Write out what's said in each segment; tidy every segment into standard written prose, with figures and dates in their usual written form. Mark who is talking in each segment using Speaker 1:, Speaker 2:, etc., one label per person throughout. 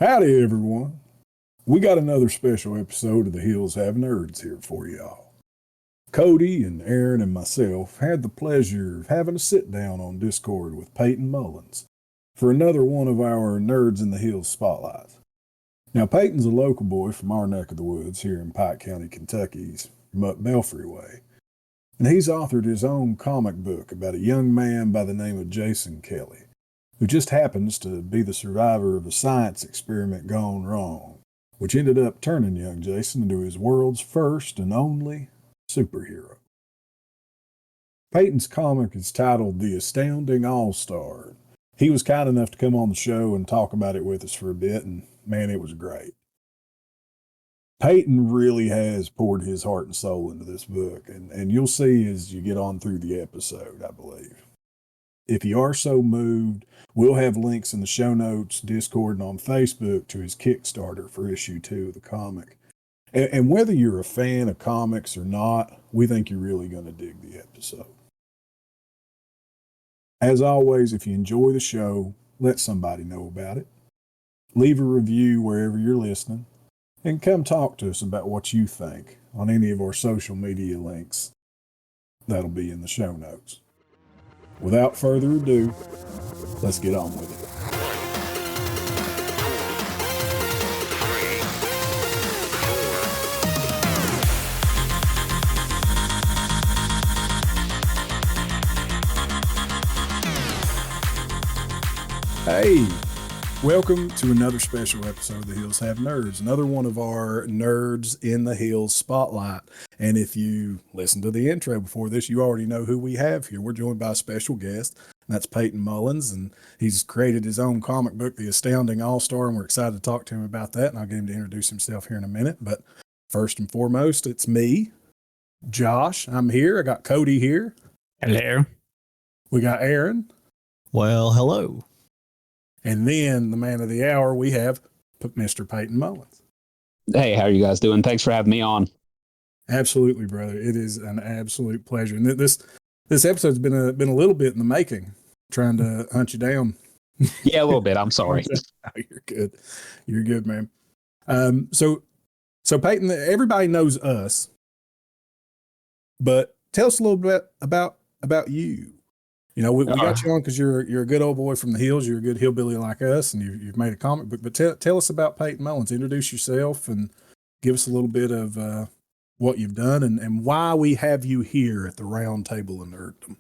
Speaker 1: Howdy, everyone. We got another special episode of the Hills Have Nerds here for y'all. Cody and Aaron and myself had the pleasure of having a sit down on Discord with Payton Mullins for another one of our Nerds in the Hills spotlights. Now, Payton's a local boy from our neck of the woods here in Pike County, Kentucky's Mutt Belfry way, and he's authored his own comic book about a young man by the name of Jason Kelly, who just happens to be the survivor of a science experiment gone wrong, which ended up turning young Jason into his world's first and only superhero. Payton's comic is titled The Astounding All-Star. He was kind enough to come on the show and talk about it with us for a bit, and man, it was great. Payton really has poured his heart and soul into this book, and you'll see as you get on through the episode, I believe. If you are so moved, we'll have links in the show notes, Discord, and on Facebook to his Kickstarter for issue 2 of the comic. And whether you're a fan of comics or not, we think you're really going to dig the episode. As always, if you enjoy the show, let somebody know about it. Leave a review wherever you're listening, and come talk to us about what you think on any of our social media links. That'll be in the show notes. Without further ado, let's get on with it. Hey, welcome to another special episode of The Hills Have Nerds, another one of our Nerds in the Hills spotlight. And if you listened to the intro before this, you already know who we have here. We're joined by a special guest, and that's Payton Mullins, and he's created his own comic book, The Astounding All-Star, and we're excited to talk to him about that, and I'll get him to introduce himself here in a minute. But first and foremost, it's me, Josh. I'm here. I got Cody here.
Speaker 2: Hello.
Speaker 1: We got Aaron.
Speaker 2: Well, hello.
Speaker 1: And then the man of the hour, we have Mr. Payton Mullins.
Speaker 3: Hey, how are you guys doing? Thanks for having me on.
Speaker 1: Absolutely, brother. It is an absolute pleasure. And this episode's been a little bit in the making, trying to hunt you down.
Speaker 3: Yeah, a little bit. I'm sorry.
Speaker 1: Oh, you're good. You're good, man. So Payton, everybody knows us, but tell us a little bit about you. You know, we got you on because you're a good old boy from the hills. You're a good hillbilly like us, and you've made a comic book. But tell us about Payton Mullins. Introduce yourself and give us a little bit of what you've done and why we have you here at the round table of nerddom.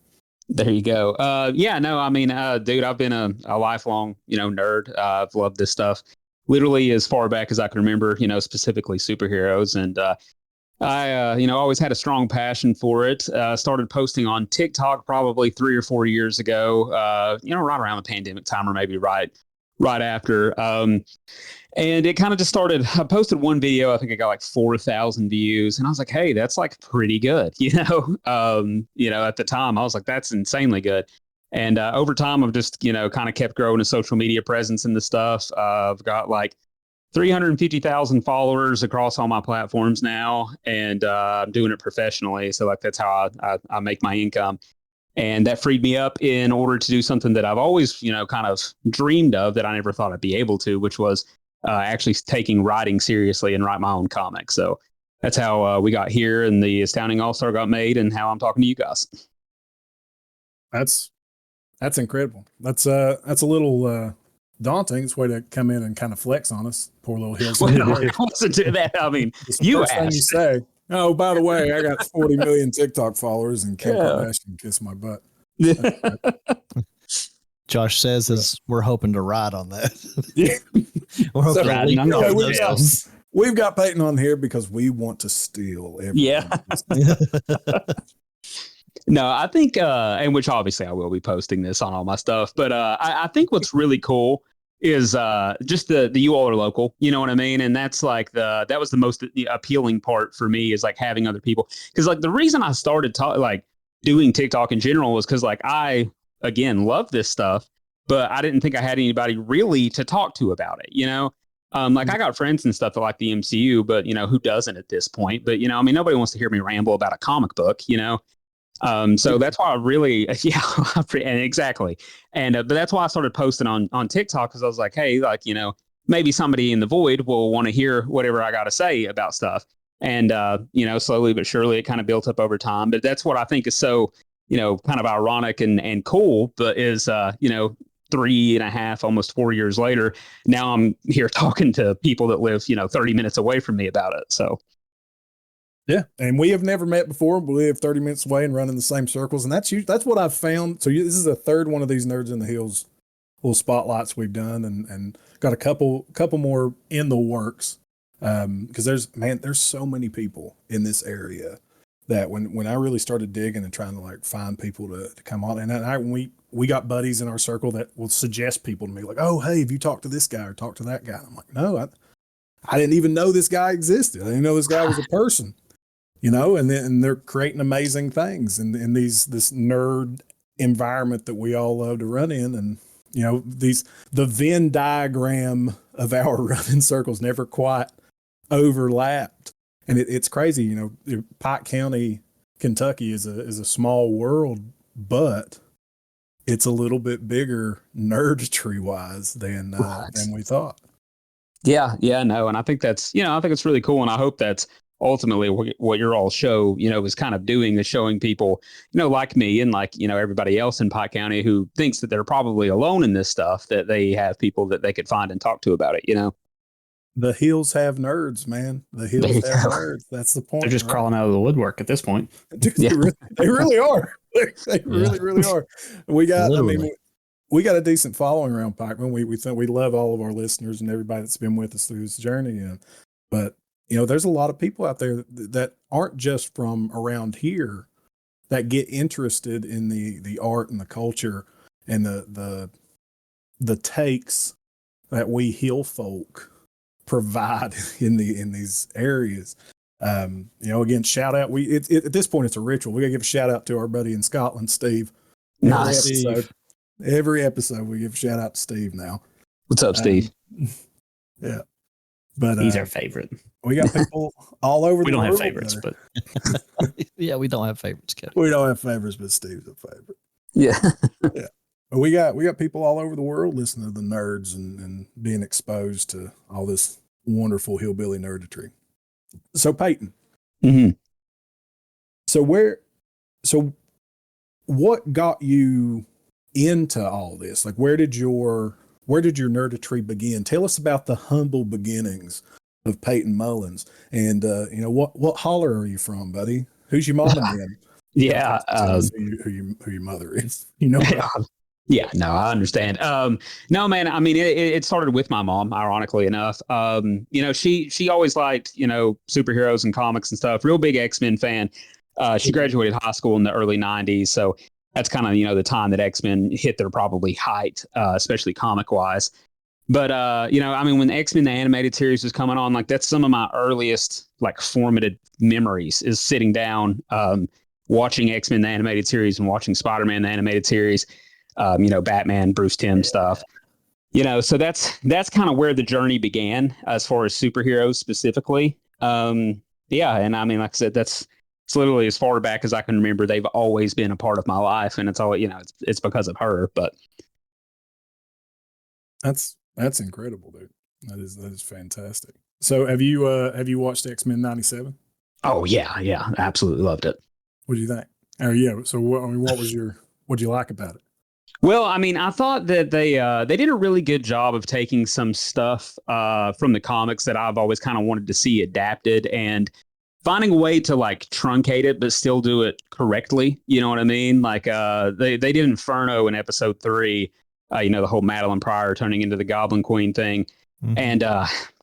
Speaker 3: There you go. Dude, I've been a lifelong, nerd. I've loved this stuff literally as far back as I can remember, specifically superheroes. And I always had a strong passion for it. Started posting on TikTok probably 3 or 4 years ago, right around the pandemic time or maybe right after. And it kind of just started. I posted one video. I think I got like 4,000 views. And I was like, hey, that's like pretty good. At the time I was like, that's insanely good. And over time, I've just, kind of kept growing a social media presence in the stuff. I've got like 350,000 followers across all my platforms now, and I'm doing it professionally. So like that's how I make my income, and that freed me up in order to do something that I've always kind of dreamed of that I never thought I'd be able to, which was actually taking writing seriously and write my own comics. So that's how we got here, and the Astounding All-Star got made, and how I'm talking to you guys.
Speaker 1: That's incredible. That's a little daunting. It's a way to come in and kind of flex on us, poor little hills.
Speaker 3: Well, I wasn't do that. I mean, you asked.
Speaker 1: Thing you say, oh, by the way, I got 40 million TikTok followers and Kim Kardashian kiss my butt.
Speaker 2: Josh says as we're hoping to ride on that.
Speaker 1: Yeah.
Speaker 3: We're hoping
Speaker 1: we've got Payton on here because we want to steal everything.
Speaker 3: Yeah. No, I think, and which obviously I will be posting this on all my stuff, but I think what's really cool is just the you all are local, you know what I mean? And that's like that was the most appealing part for me, is like having other people. Because like the reason I started doing TikTok in general was because like I, again, love this stuff, but I didn't think I had anybody really to talk to about it, Like I got friends and stuff that like the MCU, but who doesn't at this point? But nobody wants to hear me ramble about a comic book, So that's why I really, exactly. And, but that's why I started posting on TikTok, because I was like, hey, maybe somebody in the void will want to hear whatever I got to say about stuff. And, slowly but surely it kind of built up over time. But that's what I think is so, kind of ironic and cool, but is, 3.5, almost 4 years later, now I'm here talking to people that live, 30 minutes away from me about it. So.
Speaker 1: Yeah, and we have never met before. We live 30 minutes away and running the same circles, and that's what I've found. So this is the third one of these Nerds in the Hills little spotlights we've done, and got a couple more in the works. Because there's so many people in this area that when I really started digging and trying to like find people to come on, and we got buddies in our circle that will suggest people to me like, oh, hey, have you talked to this guy or talked to that guy? And I'm like, no, I didn't even know this guy existed. I didn't know this guy was a person. And they're creating amazing things in this nerd environment that we all love to run in. And, the Venn diagram of our running circles never quite overlapped. And it's crazy, Pike County, Kentucky is a small world, but it's a little bit bigger nerdistry wise than we thought.
Speaker 3: Yeah. No. And I think that's, I think it's really cool. And I hope that's ultimately what your all show, is kind of doing, is showing people, like me and like, everybody else in Pike County who thinks that they're probably alone in this stuff, that they have people that they could find and talk to about it,
Speaker 1: The hills have nerds, man. The hills have nerds. That's the point.
Speaker 4: They're just crawling out of the woodwork at this point.
Speaker 1: Dude, they really are. They really are. We got, we got a decent following around Pikeman. We think we love all of our listeners and everybody that's been with us through this journey. But there's a lot of people out there that aren't just from around here that get interested in the art and the culture and the takes that we hill folk provide in these areas. Again, shout out. At this point, it's a ritual. We gotta give a shout out to our buddy in Scotland, Steve.
Speaker 3: Nice.
Speaker 1: Every episode we give a shout out to Steve now.
Speaker 3: What's up, Steve?
Speaker 1: Yeah. But
Speaker 4: he's our favorite.
Speaker 1: We got people all over the world.
Speaker 4: We don't have favorites, but
Speaker 2: yeah, we don't have favorites, Cody.
Speaker 1: We don't have favorites, but Steve's a favorite.
Speaker 3: Yeah.
Speaker 1: Yeah. But we got people all over the world listening to the nerds and being exposed to all this wonderful hillbilly nerdistry. So Payton.
Speaker 3: Mm-hmm.
Speaker 1: So what got you into all this? Like where did your nerdistry begin? Tell us about the humble beginnings of Payton Mullins, and what holler are you from, buddy? Who's your mom and dad?
Speaker 3: Yeah,
Speaker 1: who your mother is?
Speaker 3: Yeah, no, I understand. No, man, I mean, it started with my mom, ironically enough. She always liked superheroes and comics and stuff. Real big X-Men fan. She graduated high school in the early '90s, so that's kind of the time that X-Men hit their probably height, especially comic wise. But when X-Men the animated series was coming on, like that's some of my earliest like formative memories is sitting down, watching X-Men the animated series and watching Spider-Man the animated series, Batman, Bruce Timm stuff. So that's kind of where the journey began as far as superheroes specifically. And I mean, like I said, it's literally as far back as I can remember. They've always been a part of my life, and it's all it's because of her. But
Speaker 1: that's incredible, dude. That is fantastic. So have you watched X-Men '97?
Speaker 3: Oh yeah, absolutely loved it.
Speaker 1: What do you think? Oh yeah. So what do you like about it?
Speaker 3: Well, I mean, I thought that they did a really good job of taking some stuff from the comics that I've always kind of wanted to see adapted and finding a way to like truncate it, but still do it correctly. You know what I mean? Like they did Inferno in episode 3, the whole Madeline Pryor turning into the Goblin Queen thing. Mm-hmm. And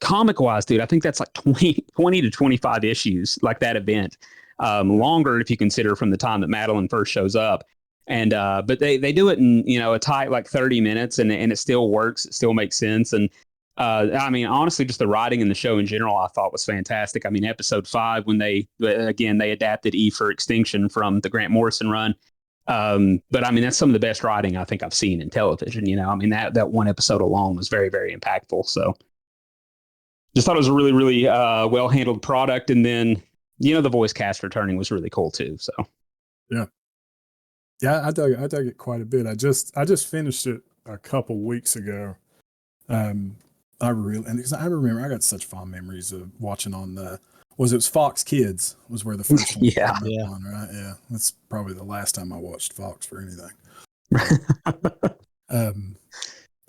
Speaker 3: comic wise, dude, I think that's like 20 to 25 issues, like that event. Longer if you consider from the time that Madeline first shows up. And but they do it in a tight like 30 minutes, and it still works. It still makes sense. And I mean, honestly, just the writing in the show in general, I thought was fantastic. I mean, episode 5 when they adapted E for Extinction from the Grant Morrison run. But I mean, that's some of the best writing I think I've seen in television. I mean, that one episode alone was very, very impactful. So just thought it was a really, really well handled product. And then the voice cast returning was really cool too. So
Speaker 1: yeah, I dug it quite a bit. I just finished it a couple weeks ago. I really, and because I remember, I got such fond memories of watching on it was Fox Kids was where the first one
Speaker 3: Yeah.
Speaker 1: came up on, right? Yeah, that's probably the last time I watched Fox for anything.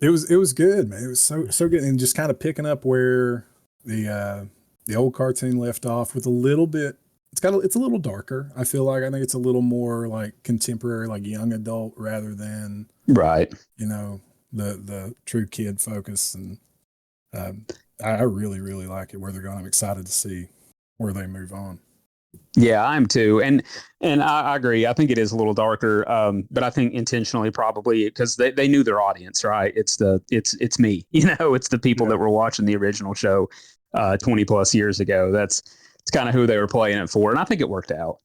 Speaker 1: It was good, man. It was so good, and just kind of picking up where the old cartoon left off with a little bit. It's a little darker. I feel like I think it's a little more like contemporary, like young adult, rather than
Speaker 3: Right.
Speaker 1: the true kid focus. And I really really like it where they're going. I'm excited to see where they move on.
Speaker 3: Yeah, I'm too, and I agree. I think it is a little darker, but I think intentionally probably because they knew their audience, right? It's me, it's the people that were watching the original show 20 plus years ago. It's kind of who they were playing it for, and I think it worked out.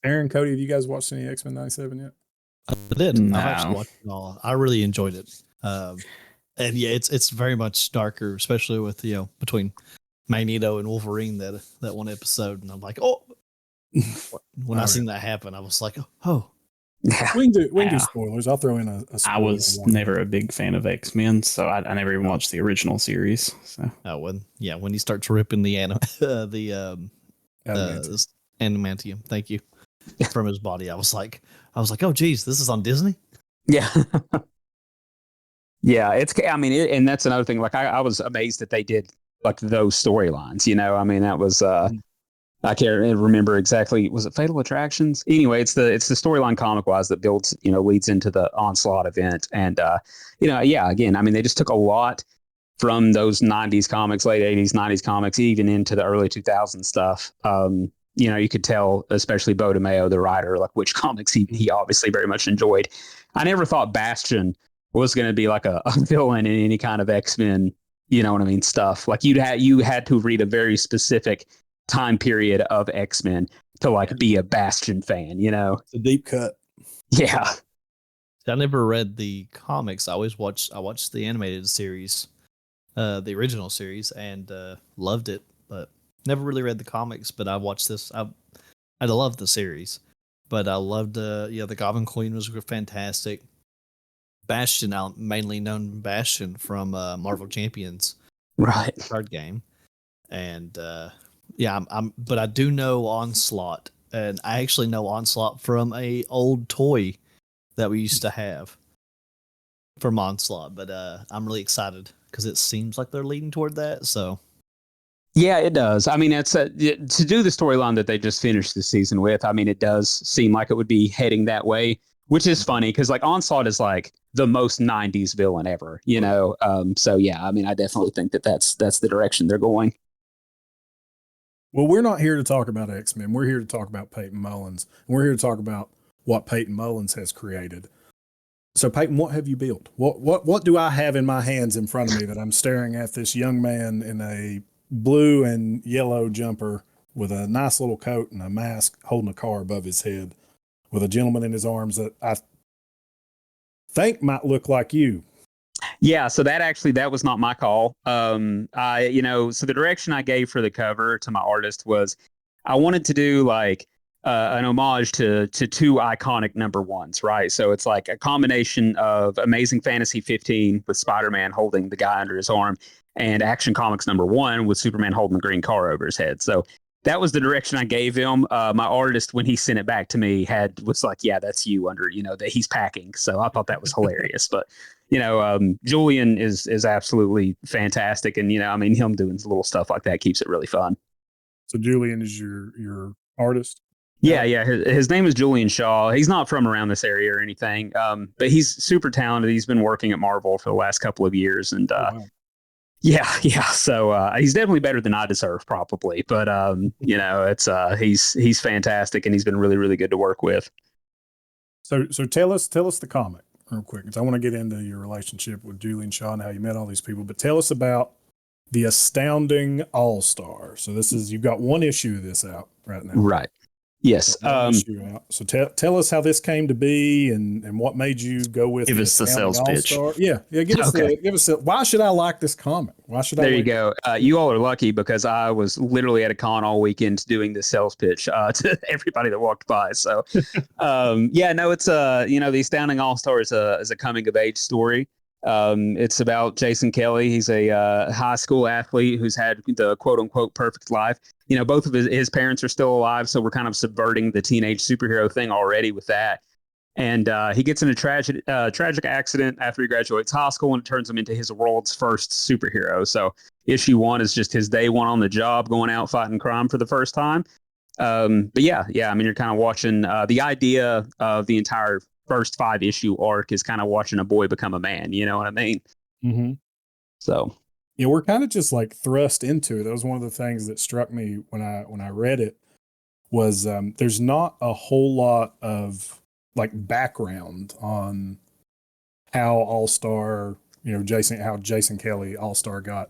Speaker 1: Aaron, Cody, have you guys watched any X-Men 97 yet?
Speaker 2: I did.
Speaker 4: No.
Speaker 2: I've actually watched it all. I really enjoyed it. And yeah, it's very much darker, especially with between Magneto and Wolverine that one episode, and I'm like, oh, when I seen that happen, I was like, oh.
Speaker 1: We can do spoilers. I'll throw in a spoiler.
Speaker 4: I was never a big fan of X-Men, so I never even watched the original series. So
Speaker 2: when he starts ripping the adamantium, thank you, from his body, I was like, oh geez, this is on Disney.
Speaker 3: Yeah. Yeah, and that's another thing. Like I was amazed that they did like those storylines. That was I can't remember exactly. Was it Fatal Attractions? Anyway, it's the storyline comic wise that builds, leads into the Onslaught event. And, again, they just took a lot from those 90s comics, late 80s, 90s comics, even into the early 2000s stuff. You could tell, especially Bo DeMayo, the writer, like which comics he obviously very much enjoyed. I never thought Bastion was going to be like a villain in any kind of X-Men, stuff. Like you had to read a very specific time period of X-Men to like be a Bastion fan,
Speaker 1: It's a deep cut.
Speaker 3: Yeah.
Speaker 2: I never read the comics. I watched the animated series, the original series, and loved it, but never really read the comics. But I watched this. I loved the series, but I loved the Goblin Queen was fantastic. Bastion, mainly known Bastion from Marvel Champions,
Speaker 3: right,
Speaker 2: card game, and but I do know Onslaught, and I actually know Onslaught from a old toy that we used to have from Onslaught. But I'm really excited because it seems like they're leading toward that. So
Speaker 3: yeah, it does. It's to do the storyline that they just finished the season with. It does seem like it would be heading that way, which is funny because like Onslaught is like the most 90s villain ever, so yeah, I definitely think that's the direction they're going.
Speaker 1: Well, we're not here to talk about X-Men. We're here to talk about Payton Mullins. We're here to talk about what Payton Mullins has created. So, Payton, what have you built? What do I have in my hands in front of me that I'm staring at this young man in a blue and yellow jumper with a nice little coat and a mask holding a car above his head with a gentleman in his arms that I think might look like you?
Speaker 3: Yeah, so that was not my call. So the direction I gave for the cover to my artist was I wanted to do like an homage to two iconic number ones, right? So it's like a combination of Amazing Fantasy 15 with Spider-Man holding the guy under his arm and Action Comics number 1 with Superman holding the green car over his head. So that was the direction I gave him. My artist, when he sent it back to me, was like, yeah, that's you under, that he's packing. So I thought that was hilarious. But, Julian is absolutely fantastic. And, him doing little stuff like that keeps it really fun.
Speaker 1: So Julian is your artist?
Speaker 3: Yeah. His name is Julian Shaw. He's not from around this area or anything, but he's super talented. He's been working at Marvel for the last couple of years. And
Speaker 1: wow.
Speaker 3: Yeah. So he's definitely better than I deserve, probably. But it's he's fantastic, and he's been really, really good to work with.
Speaker 1: So tell us the comic real quick, because I want to get into your relationship with Julian Shaw and how you met all these people. But tell us about the Astounding All-Star. So you've got one issue of this out right now,
Speaker 3: right? Yes.
Speaker 1: So tell us how this came to be and what made you go with.
Speaker 4: Give us the sales pitch.
Speaker 1: Yeah. Give us why should I like this comic? Why should I?
Speaker 3: There you go. You all are lucky because I was literally at a con all weekend doing the sales pitch to everybody that walked by. So, it's the Astounding All-Star is a coming of age story. It's about Jason Kelly. He's a high school athlete who's had the quote unquote perfect life. You know, both of his parents are still alive, so we're kind of subverting the teenage superhero thing already with that. And he gets in a tragic accident after he graduates high school, and it turns him into his world's first superhero. So issue 1 is just his day 1 on the job, going out fighting crime for the first time. But yeah, I mean, you're kind of watching the idea of the entire first 5-issue arc is kind of watching a boy become a man. You know what I mean?
Speaker 5: Mm-hmm.
Speaker 3: So
Speaker 5: yeah, we're kind of just like thrust into it. That was one of the things that struck me when I read it was there's not a whole lot of like background on how All-Star, how Jason Kelly All-Star got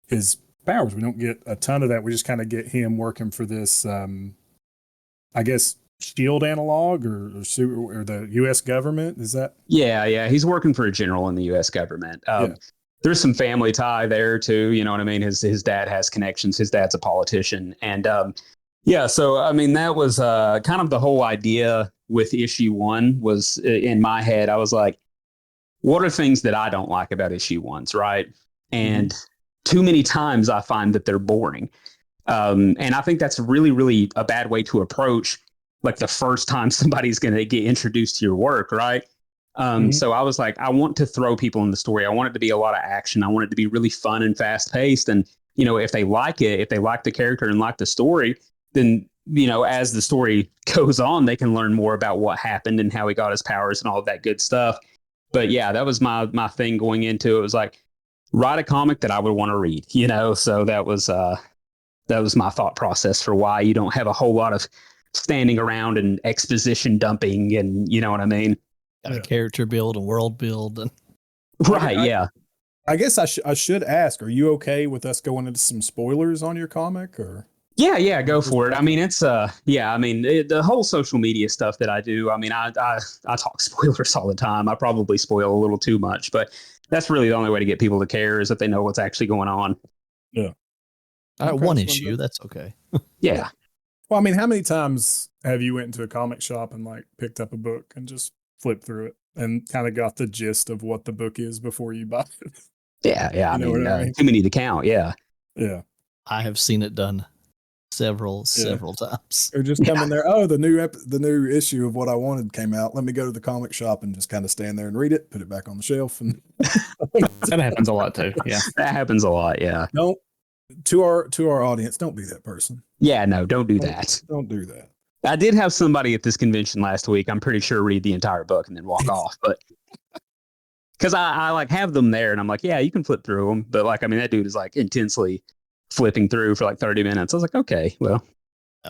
Speaker 5: his powers. We don't get a ton of that. We just kind of get him working for this, I guess, Shield analog or the U.S. government. Is that?
Speaker 3: Yeah. He's working for a general in the U.S. government. There's some family tie there too. You know what I mean? His dad has connections. His dad's a politician. And so, I mean, that was kind of the whole idea with issue 1 was in my head. I was like, what are things that I don't like about issue 1s, right? And too many times I find that they're boring. And I think that's really, really a bad way to approach like the first time somebody's going to get introduced to your work, right? So I was like, I want to throw people in the story. I want it to be a lot of action. I want it to be really fun and fast paced. And, if they like it, if they like the character and like the story, then, as the story goes on, they can learn more about what happened and how he got his powers and all of that good stuff. But yeah, that was my thing going into it. Was like, write a comic that I would want to read, So that was my thought process for why you don't have a whole lot of standing around and exposition dumping, and you know what I mean?
Speaker 2: Got a character build, a world build, and
Speaker 3: right. Yeah.
Speaker 5: I guess I should ask, are you okay with us going into some spoilers on your comic or?
Speaker 3: Yeah, go for it. I mean, it's the whole social media stuff that I do. I mean, I talk spoilers all the time. I probably spoil a little too much, but that's really the only way to get people to care is if they know what's actually going on.
Speaker 5: Yeah.
Speaker 2: One issue, that's okay.
Speaker 3: Yeah.
Speaker 5: Well, I mean, how many times have you went into a comic shop and like picked up a book and just flipped through it and kind of got the gist of what the book is before you buy it?
Speaker 3: Yeah. I mean, too many to count. Yeah.
Speaker 5: Yeah.
Speaker 2: I have seen it done several times.
Speaker 1: Or just come in there. Oh, the new issue of What I Wanted came out. Let me go to the comic shop and just kind of stand there and read it, put it back on the shelf. And
Speaker 4: that happens a lot too. Yeah.
Speaker 3: That happens a lot. Yeah.
Speaker 1: Don't to our audience, don't be that person.
Speaker 3: Yeah, no, don't do that.
Speaker 1: Don't do that.
Speaker 3: I did have somebody at this convention last week, I'm pretty sure, read the entire book and then walk off, but because I like have them there and I'm like, yeah, you can flip through them. But like, I mean, that dude is like intensely flipping through for like 30 minutes. I was like, okay, well.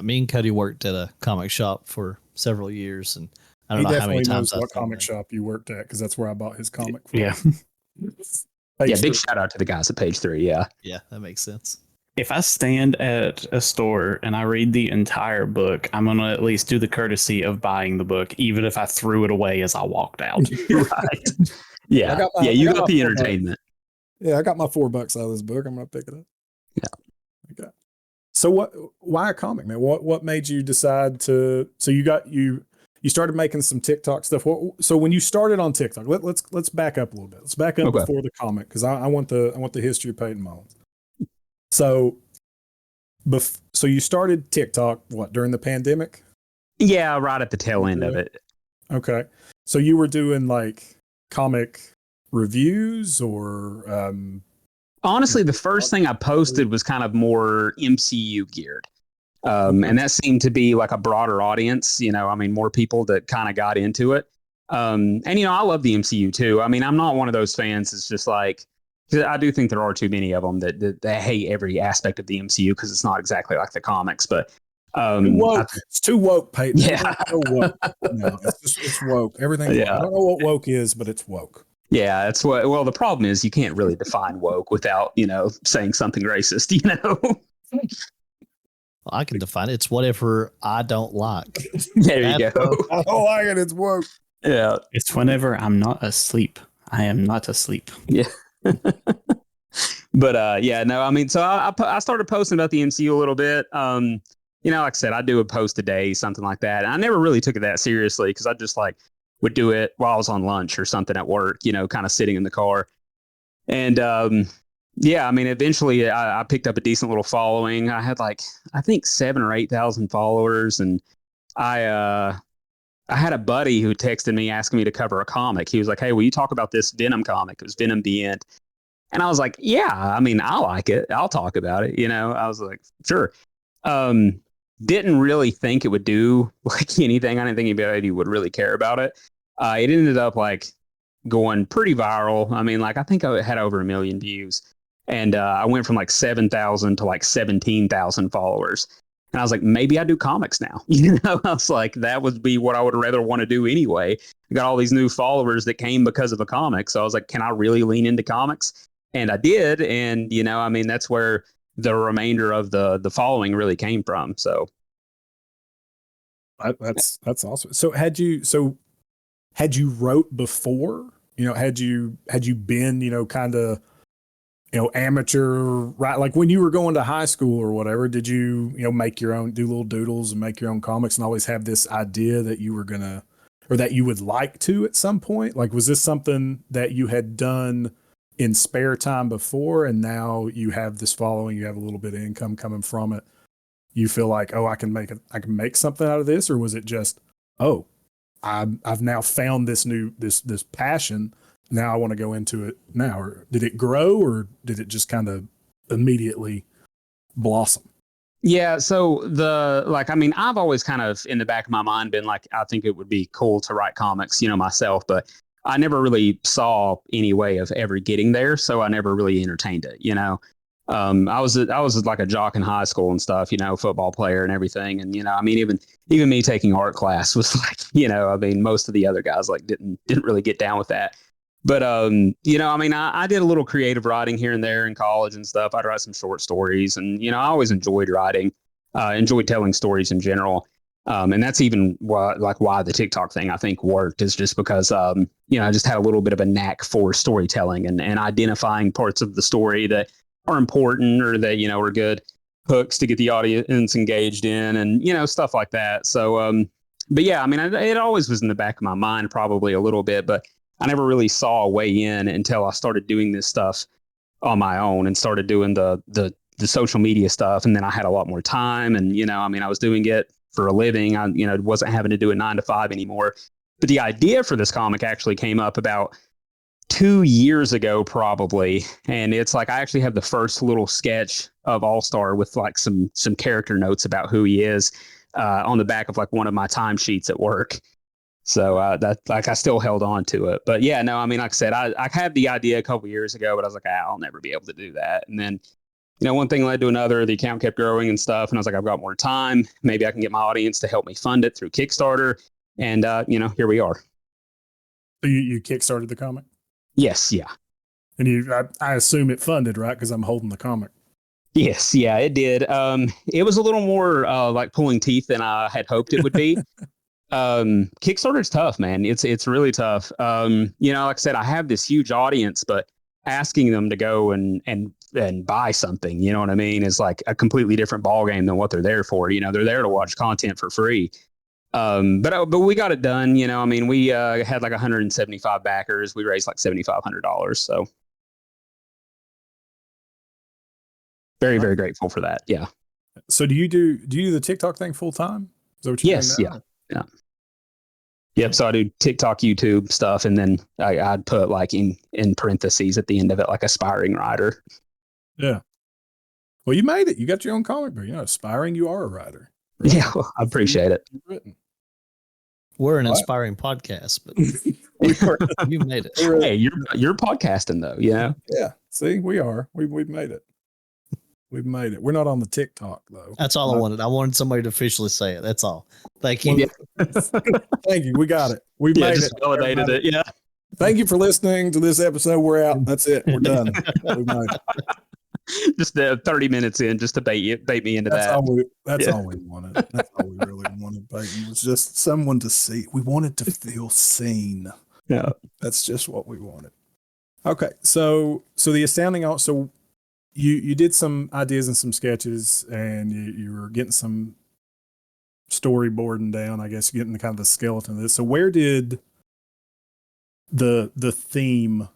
Speaker 2: Me and Cody worked at a comic shop for several years, and I don't know how many times
Speaker 5: knows what comic shop you worked at, because that's where I bought his comic from.
Speaker 4: Yeah.
Speaker 3: Yeah, big shout out to the guys at Page 3. Yeah.
Speaker 2: Yeah, that makes sense.
Speaker 4: If I stand at a store and I read the entire book, I'm going to at least do the courtesy of buying the book, even if I threw it away as I walked out.
Speaker 3: Right. Yeah. You got the entertainment.
Speaker 1: Yeah, I got my $4 out of this book. I'm going to pick it up.
Speaker 3: Yeah.
Speaker 1: Okay. So why a comic, man? What made you decide to, so you started making some TikTok stuff. So when you started on TikTok, let's back up a little bit. Let's back up before the comic, because I want the history of Payton Mullins. So you started TikTok during the pandemic?
Speaker 3: Yeah, right at the tail end of it.
Speaker 1: Okay. So you were doing like comic reviews or
Speaker 3: honestly, the first thing I posted was kind of more MCU geared. And that seemed to be like a broader audience, I mean, more people that kind of got into it. And I love the MCU too. I mean, I'm not one of those fans that's just like, I do think there are too many of them that hate every aspect of the MCU because it's not exactly like the comics, but
Speaker 1: it's too woke, Payton.
Speaker 3: Yeah.
Speaker 1: Woke. No, it's woke. Everything.
Speaker 3: Yeah.
Speaker 1: I don't know what woke is, but it's woke.
Speaker 3: Yeah, that's what. Well, the problem is you can't really define woke without saying something racist.
Speaker 2: Well, I can define it. It's whatever I don't like.
Speaker 3: There you go.
Speaker 1: I don't like it. It's woke.
Speaker 3: Yeah,
Speaker 4: it's whenever I'm not asleep. I am not asleep.
Speaker 3: Yeah. But no, I mean, so I started posting about the MCU a little bit. Like I said, I do a post a day, something like that. And I never really took it that seriously because I just like would do it while I was on lunch or something at work, kind of sitting in the car. And yeah, I mean, eventually I picked up a decent little following. I had I think 7,000 or 8,000 followers, and I had a buddy who texted me asking me to cover a comic. He was like, "Hey, will you talk about this Venom comic?" It was Venom the End. And I was like, "Yeah, I mean, I like it. I'll talk about it." I was like, "Sure." Didn't really think it would do anything. I didn't think anybody would really care about it. It ended up going pretty viral. I mean, I think I had over 1 million views, and I went from 7,000 to 17,000 followers. And I was like, maybe I do comics now. I was like, that would be what I would rather want to do anyway. I got all these new followers that came because of a comic. So I was like, can I really lean into comics? And I did. And, I mean, that's where the remainder of the following really came from. So
Speaker 5: that's awesome. So had you wrote before? Had you been, kind of, amateur, right? Like when you were going to high school or whatever, did you, make your own, do little doodles and make your own comics and always have this idea that you were gonna, or that you would like to at some point? Like, was this something that you had done in spare time before, and now you have this following, you have a little bit of income coming from it? You feel like, oh, I can make something out of this? Or was it just, oh, I've now found this passion. Now I want to go into it now? Or did it grow, or did it just kind of immediately blossom?
Speaker 3: Yeah. So I mean, I've always kind of in the back of my mind been like, I think it would be cool to write comics, myself, but I never really saw any way of ever getting there. So I never really entertained it, I was like a jock in high school and stuff, football player and everything. And, I mean, even me taking art class was I mean, most of the other guys didn't really get down with that. But, I mean, I did a little creative writing here and there in college and stuff. I'd write some short stories, and, I always enjoyed writing, enjoyed telling stories in general. And that's even why the TikTok thing I think worked, is just because, I just had a little bit of a knack for storytelling and identifying parts of the story that are important, or that, are good hooks to get the audience engaged in, and, stuff like that. So, but yeah, I mean, it always was in the back of my mind, probably a little bit, but I never really saw a way in until I started doing this stuff on my own and started doing the social media stuff. And then I had a lot more time, and, I mean, I was doing it for a living. I, wasn't having to do it 9 to 5 anymore. But the idea for this comic actually came up about 2 years ago, probably. And it's I actually have the first little sketch of All-Star with some character notes about who he is on the back of one of my timesheets at work. So that I still held on to it. But yeah, no, I mean, like I said, I had the idea a couple years ago, but I was like, I'll never be able to do that. And then, one thing led to another. The account kept growing and stuff. And I was like, I've got more time. Maybe I can get my audience to help me fund it through Kickstarter. And, here we are.
Speaker 5: So you Kickstarted the comic?
Speaker 3: Yes. Yeah.
Speaker 5: And I assume it funded, right? Because I'm holding the comic.
Speaker 3: Yes. Yeah, it did. It was a little more pulling teeth than I had hoped it would be. Kickstarter's tough, man. It's really tough. Like I said, I have this huge audience, but asking them to go and buy something, you know what I mean, is a completely different ballgame than what they're there for. They're there to watch content for free. But we got it done. I mean, we had 175 backers. We raised $7,500. So very, very grateful for that. Yeah.
Speaker 5: So do you do the TikTok thing full time? Is that what you're doing now?
Speaker 3: Yeah. Yep. So I do TikTok, YouTube stuff, and then I'd put in parentheses at the end of it, aspiring writer.
Speaker 5: Yeah. Well, you made it. You got your own comic book. Aspiring. You are a writer. Right?
Speaker 3: Yeah, well, I appreciate it.
Speaker 2: We're an inspiring podcast, but you made it.
Speaker 3: Hey, you're podcasting though,
Speaker 5: Yeah. See, we are. We've made it. We've made it. We're not on the TikTok though.
Speaker 2: That's all I wanted. I wanted somebody to officially say it. That's all. Thank you.
Speaker 5: Thank you. We got it. We made it.
Speaker 3: Validated it. Yeah.
Speaker 5: Thank you for listening to this episode. We're out. That's it. We're done. We made it.
Speaker 3: Just 30 minutes in, just to bait me into
Speaker 5: that's
Speaker 3: that.
Speaker 5: That's all we wanted. That's all we really wanted, Payton. Was just someone to see. We wanted to feel seen.
Speaker 3: Yeah.
Speaker 5: That's just what we wanted. Okay. So the astounding. So you did some ideas and some sketches, and you were getting some storyboarding down, I guess, getting the kind of the skeleton of this. So where did the theme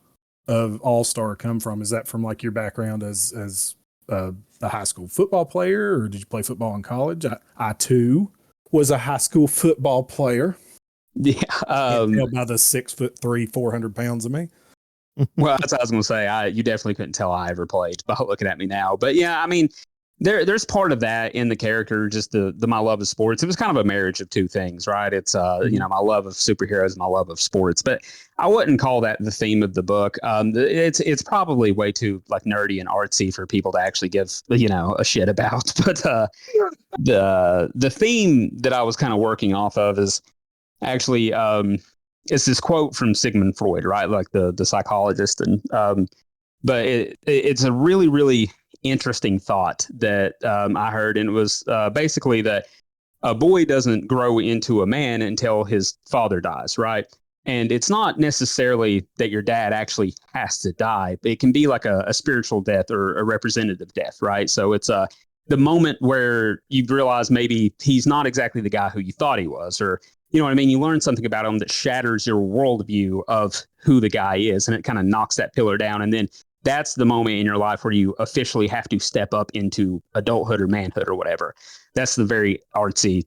Speaker 5: of All Star come from? Is that from like your background as a high school football player, or did you play football in college? I too was a high school football player.
Speaker 3: Yeah.
Speaker 5: Can't tell by the 6'3", 400 pounds of me.
Speaker 3: Well, that's what I was going to say. You definitely couldn't tell I ever played by looking at me now. But yeah, I mean, there's part of that in the character, just the my love of sports. It was kind of a marriage of two things, right? It's my love of superheroes and my love of sports. But I wouldn't call that the theme of the book. It's probably way too like nerdy and artsy for people to actually give a shit about. But the theme that I was kind of working off of is actually it's this quote from Sigmund Freud, right? Like the psychologist, and but it's a really, really interesting thought that I heard, and it was basically that a boy doesn't grow into a man until his father dies, right? And it's not necessarily that your dad actually has to die. It can be like a spiritual death or a representative death, right? So it's the moment where you realize maybe he's not exactly the guy who you thought he was, or you know what I mean? You learn something about him that shatters your worldview of who the guy is, and it kind of knocks that pillar down. And then that's the moment in your life where you officially have to step up into adulthood or manhood or whatever. That's the very artsy,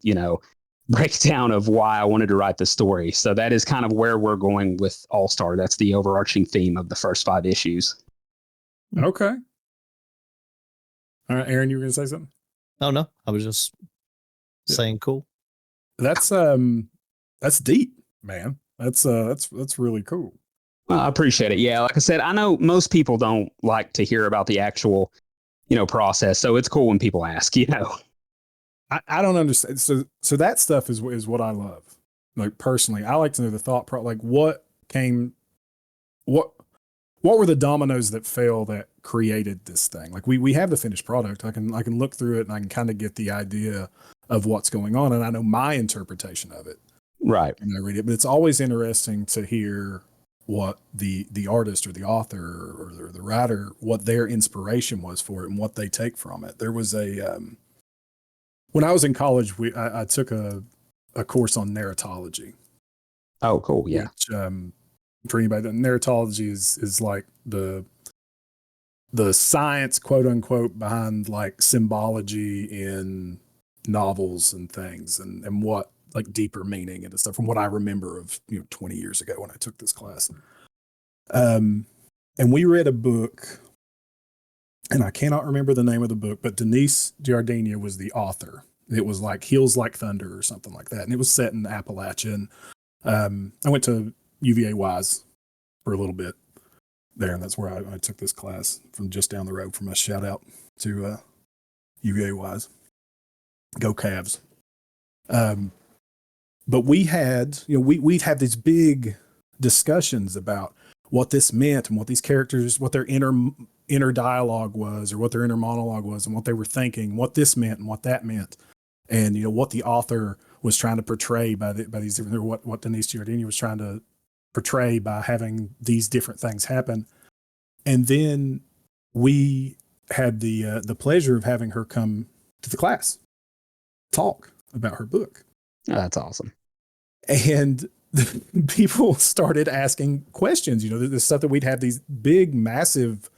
Speaker 3: breakdown of why I wanted to write the story. So that is kind of where we're going with All Star. That's the overarching theme of the first 5 issues.
Speaker 5: Okay. All right, Aaron, you were going to say something?
Speaker 2: Oh no, I was just saying cool.
Speaker 5: That's deep, man. That's really cool.
Speaker 3: I appreciate it. Yeah, like I said, I know most people don't like to hear about the actual, process. So it's cool when people ask,
Speaker 5: I don't understand. So that stuff is what I love. Like personally, I like to know the thought like what were the dominoes that fell that created this thing? Like we have the finished product. I can look through it and I can kind of get the idea of what's going on, and I know my interpretation of it.
Speaker 3: Right.
Speaker 5: And I read it, but it's always interesting to hear what the artist or the author or the writer, what their inspiration was for it and what they take from it. There was when I was in college, I took a course on narratology.
Speaker 3: Oh, cool. Yeah.
Speaker 5: Which, for anybody, narratology is like the science, quote unquote, behind like symbology in novels and things, and what like deeper meaning and stuff from what I remember of 20 years ago when I took this class. And we read a book, and I cannot remember the name of the book, but Denise Giardina was the author. It was like Heels Like Thunder or something like that, and it was set in Appalachia. And I went to UVA Wise for a little bit there, and that's where I took this class from just down the road from us. Shout out to UVA Wise. Go Cavs. But we had, we'd have these big discussions about what this meant and what these characters, what their inner dialogue was, or what their inner monologue was, and what they were thinking, what this meant and what that meant, and what the author was trying to portray by these different, or what Denise Giardini was trying to portray by having these different things happen. And then we had the pleasure of having her come to the class, talk about her book.
Speaker 3: Oh, that's awesome.
Speaker 5: And people started asking questions, the stuff that we'd have these big, massive,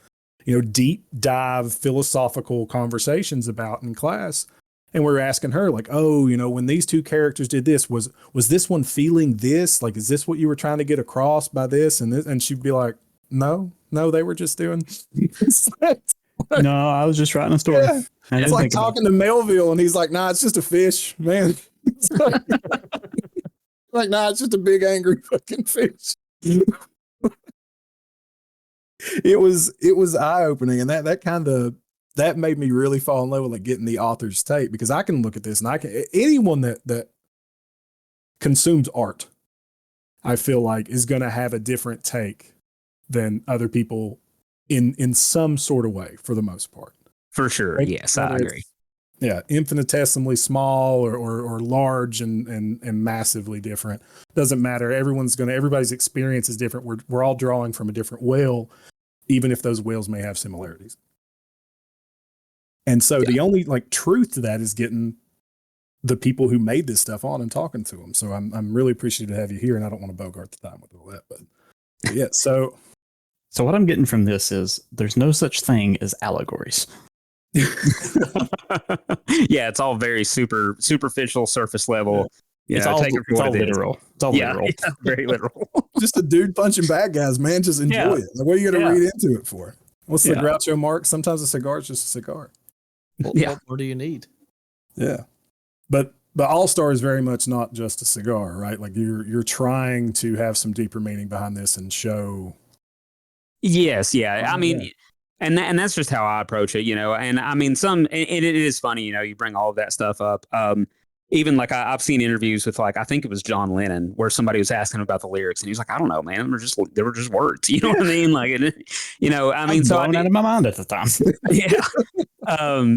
Speaker 5: deep dive philosophical conversations about in class. And we were asking her like, oh, when these two characters did this, was this one feeling this? Like, is this what you were trying to get across by this? And this? And she'd be like, no, they were just doing
Speaker 4: No, I was just writing a story.
Speaker 5: Yeah. It's like talking to Melville, and he's like, nah, it's just a fish, man. Like, nah, it's just a big angry fucking fish. It was eye-opening, and that made me really fall in love with like getting the author's take, because I can look at this and anyone that consumes art, I feel like is going to have a different take than other people in some sort of way, for the most part.
Speaker 3: For sure.
Speaker 5: Right?
Speaker 3: Yes, I agree.
Speaker 5: Yeah, infinitesimally small or large and massively different. Doesn't matter. Everybody's experience is different. We're all drawing from a different well, even if those wells may have similarities. And so the only like truth to that is getting the people who made this stuff on and talking to them. So I'm really appreciative to have you here, and I don't want to bogart the time with all that, but Yeah. So
Speaker 4: what I'm getting from this is there's no such thing as allegories.
Speaker 3: Yeah, it's all very superficial, surface level. Yeah,
Speaker 4: It's all
Speaker 3: take it for what it is.
Speaker 4: literal. It's all literal.
Speaker 3: Yeah, very literal.
Speaker 1: Just a dude punching bad guys, man. Just enjoy
Speaker 4: Yeah.
Speaker 1: it. Like, what are you going to
Speaker 4: Yeah.
Speaker 1: read into it for?
Speaker 5: what's the
Speaker 4: Yeah.
Speaker 5: Groucho Marx? Sometimes a cigar is just a cigar.
Speaker 2: What more do you need?
Speaker 5: Yeah. But All Star is very much not just a cigar, right? Like you're trying to have some deeper meaning behind this and show.
Speaker 3: Yes, yeah. I
Speaker 5: Oh,
Speaker 3: mean,
Speaker 5: yeah.
Speaker 3: and that's just how I approach it, you know. And I mean, it is funny, you know. You bring all of that stuff up. Even like I've seen interviews with, like, I think it was John Lennon, where somebody was asking him about the lyrics, and he was like, "I don't know, man. They were just words." You know what I mean? Like, you know, I mean,
Speaker 4: I'm
Speaker 3: so
Speaker 4: blown out of my mind at the time.
Speaker 3: yeah.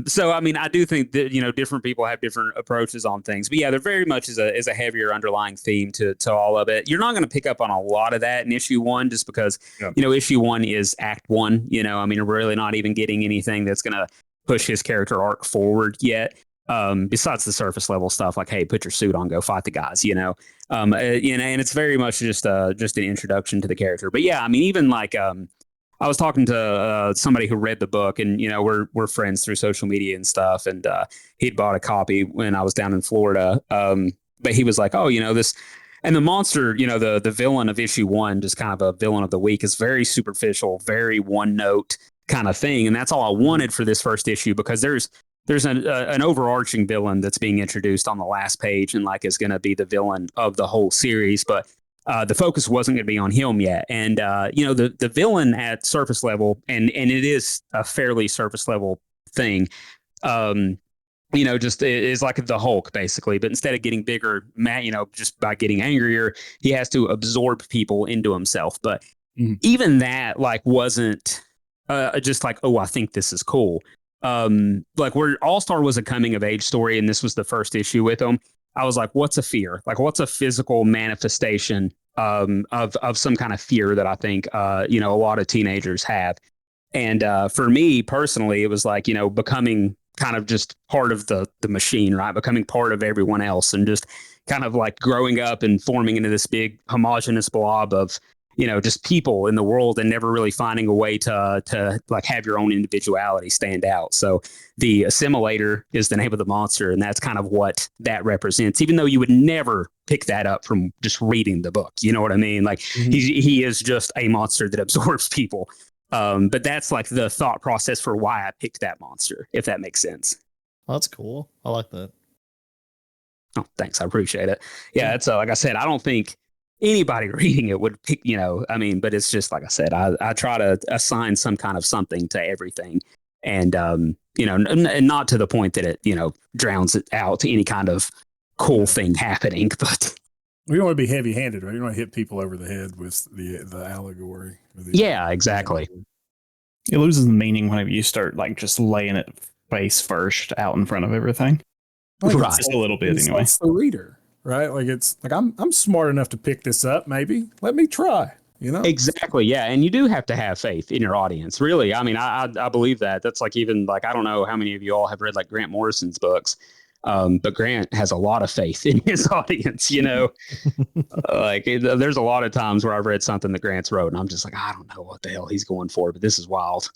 Speaker 3: So I mean, I do think that, you know, different people have different approaches on things, but yeah, there very much is a heavier underlying theme to all of it. You're not going to pick up on a lot of that in issue 1, just because, you know, issue 1 is act 1. You know, I mean, we're really not even getting anything that's going to push his character arc forward yet. Besides the surface level stuff, like, hey, put your suit on, go fight the guys, you know. And it's very much just an introduction to the character. But yeah, I mean, even like, I was talking to somebody who read the book, and, you know, we're friends through social media and stuff. And he'd bought a copy when I was down in Florida. But he was like, oh, you know, this, and the monster, you know, the villain of issue 1, just kind of a villain of the week, is very superficial, very one note kind of thing. And that's all I wanted for this first issue, because there's an overarching villain that's being introduced on the last page, and like is going to be the villain of the whole series. But the focus wasn't going to be on him yet. And, you know, the villain at surface level, and it is a fairly surface level thing, you know, just is like the Hulk, basically. But instead of getting bigger, you know, just by getting angrier, he has to absorb people into himself. But even that, like, wasn't just like, oh, I think this is cool. Like, where All Star was a coming of age story, and this was the first issue with him, I was like, what's a fear? Like, what's a physical manifestation of some kind of fear that I think, you know, a lot of teenagers have. And for me personally, it was like, you know, becoming kind of just part of the machine, right? Becoming part of everyone else, and just kind of like growing up and forming into this big homogenous blob of, you know, just people in the world, and never really finding a way to like have your own individuality stand out. So the Assimilator is the name of the monster, and that's kind of what that represents, even though you would never pick that up from just reading the book. You know what I mean? Like, he is just a monster that absorbs people. But that's like the thought process for why I picked that monster, if that makes sense.
Speaker 2: Oh, that's cool. I like that.
Speaker 3: Oh, thanks. I appreciate it. Yeah, it's like I said, I don't think anybody reading it would pick, you know, I mean, but it's just like I said, I try to assign some kind of something to everything. And, you know, and not to the point that it, you know, drowns it out to any kind of cool thing happening. But
Speaker 5: We don't want to be heavy handed, right? You don't want to hit people over the head with the allegory.
Speaker 3: yeah, exactly.
Speaker 4: It loses the meaning whenever you start like just laying it face first out in front of everything.
Speaker 3: Right.
Speaker 4: Just a little bit
Speaker 5: It's
Speaker 4: anyway.
Speaker 5: the reader, right? Like, it's like, I'm smart enough to pick this up. Maybe let me try. You know,
Speaker 3: Exactly. Yeah. And you do have to have faith in your audience. Really. I mean, I believe that. That's like, even like, I don't know how many of you all have read like Grant Morrison's books. But Grant has a lot of faith in his audience, you know. There's a lot of times where I've read something that Grant's wrote, and I'm just like, I don't know what the hell he's going for, but this is wild.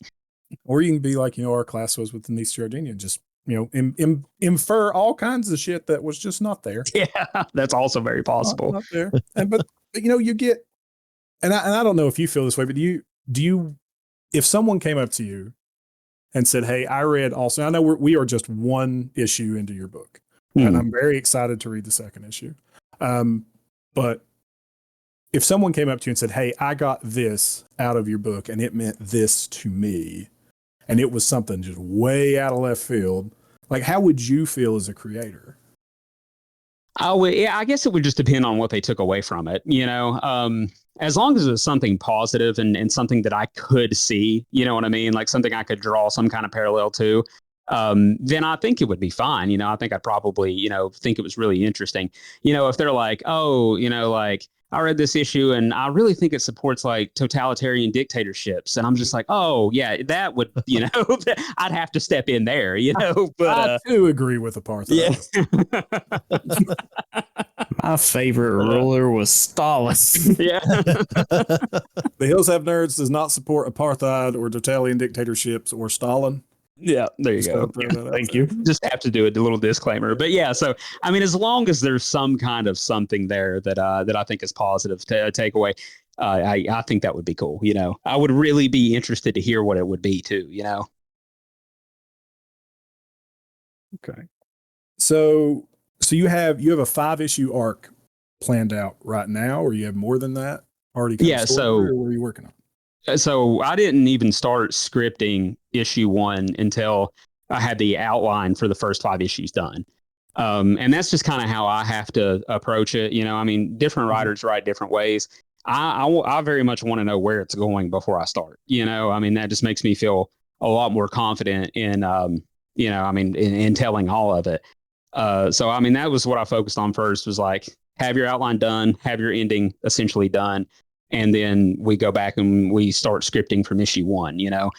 Speaker 5: Or you can be like, you know, our class was with Denise Giardina, just, you know, infer all kinds of shit that was just not there.
Speaker 3: Yeah, that's also very possible.
Speaker 5: Not there. But you know, you get, and I don't know if you feel this way, but do you, if someone came up to you and said, hey, I read also, I know we are just one issue into your book, and I'm very excited to read the second issue. But if someone came up to you and said, hey, I got this out of your book and it meant this to me, and it was something just way out of left field, like, how would you feel as a creator?
Speaker 3: I guess it would just depend on what they took away from it, you know. As long as it was something positive and something that I could see, you know what I mean? Like something I could draw some kind of parallel to, then I think it would be fine. You know, I think I'd probably, you know, think it was really interesting. You know, if they're like, oh, you know, like, I read this issue and I really think it supports like totalitarian dictatorships. And I'm just like, oh, yeah, that would, you know, I'd have to step in there, you know. But
Speaker 5: I do agree with apartheid.
Speaker 3: yeah.
Speaker 4: My favorite ruler was Stalin.
Speaker 3: Yeah.
Speaker 5: The Hills Have Nerds does not support apartheid or totalitarian dictatorships or Stalin.
Speaker 3: Yeah, there you
Speaker 5: Just
Speaker 3: go.
Speaker 5: gotta throw that out
Speaker 4: Thank
Speaker 5: there.
Speaker 4: you.
Speaker 3: Just have to do a little disclaimer. But yeah, so I mean, as long as there's some kind of something there that I think is positive takeaway, I think that would be cool. You know, I would really be interested to hear what it would be too. You know.
Speaker 5: Okay. So you have a 5-issue arc planned out right now, or you have more than that already?
Speaker 3: Yeah. So
Speaker 5: or what are you working on?
Speaker 3: So I didn't even start scripting issue 1 until I had the outline for the first 5 issues done. And that's just kind of how I have to approach it. You know, I mean, different writers write different ways. I very much want to know where it's going before I start. You know, I mean, that just makes me feel a lot more confident in, you know, I mean, in telling all of it. So, I mean, that was what I focused on first, was like, have your outline done, have your ending essentially done. And then we go back and we start scripting from issue 1, you know?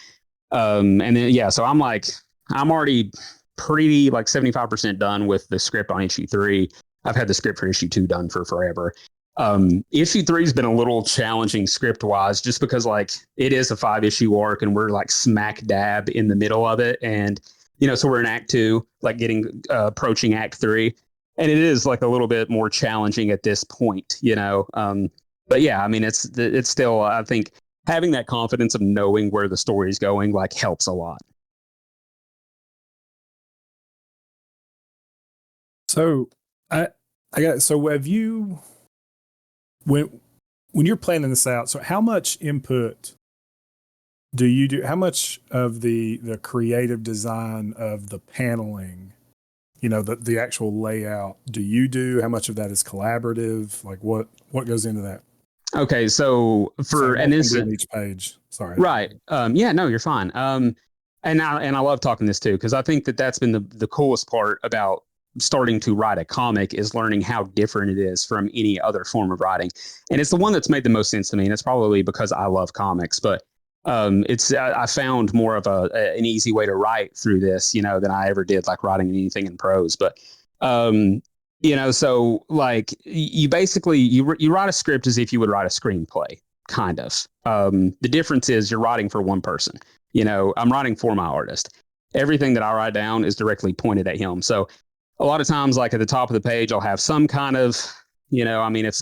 Speaker 3: And then, yeah, so I'm already pretty like 75% done with the script on issue 3. I've had the script for issue 2 done for forever. Issue 3 has been a little challenging script wise, just because like it is a 5-issue arc and we're like smack dab in the middle of it. And, you know, so we're in act 2, like approaching act 3. And it is like a little bit more challenging at this point, you know? But yeah, I mean, it's still, I think having that confidence of knowing where the story is going, like, helps a lot.
Speaker 5: So so have you, when you're planning this out, so how much input do you do? How much of the creative design of the paneling, you know, the actual layout, do you do? How much of that is collaborative? Like what goes into that?
Speaker 3: Okay, so
Speaker 5: and this on each page. Sorry.
Speaker 3: Right. Yeah, no, you're fine. And I love talking this too, because I think that's been the coolest part about starting to write a comic, is learning how different it is from any other form of writing. And it's the one that's made the most sense to me. And it's probably because I love comics, but I found more of an easy way to write through this, you know, than I ever did like writing anything in prose. But you know, so like you basically you write a script as if you would write a screenplay, kind of. The difference is you're writing for one person. You know, I'm writing for my artist. Everything that I write down is directly pointed at him. So a lot of times, like at the top of the page, I'll have some kind of, you know, I mean, if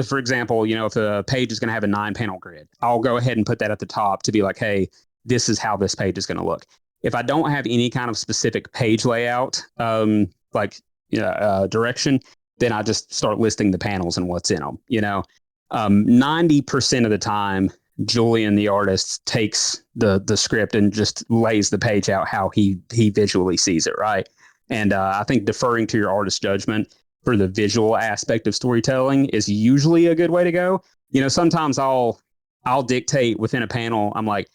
Speaker 3: for example, you know, if a page is going to have a 9-panel grid, I'll go ahead and put that at the top to be like, hey, this is how this page is going to look. If I don't have any kind of specific page layout, direction, then I just start listing the panels and what's in them. You know, 90% of the time, Julian, the artist, takes the script and just lays the page out how he visually sees it, right? And I think deferring to your artist's judgment for the visual aspect of storytelling is usually a good way to go. You know, sometimes I'll dictate within a panel. I'm like,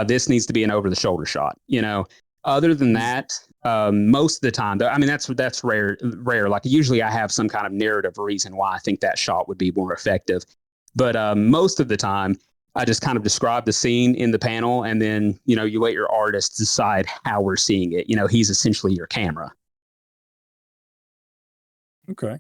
Speaker 3: this needs to be an over the shoulder shot. You know, other than that, most of the time, though, I mean, that's rare. Like usually I have some kind of narrative reason why I think that shot would be more effective. But most of the time, I just kind of describe the scene in the panel, and then, you know, you let your artist decide how we're seeing it. You know, he's essentially your camera.
Speaker 5: Okay.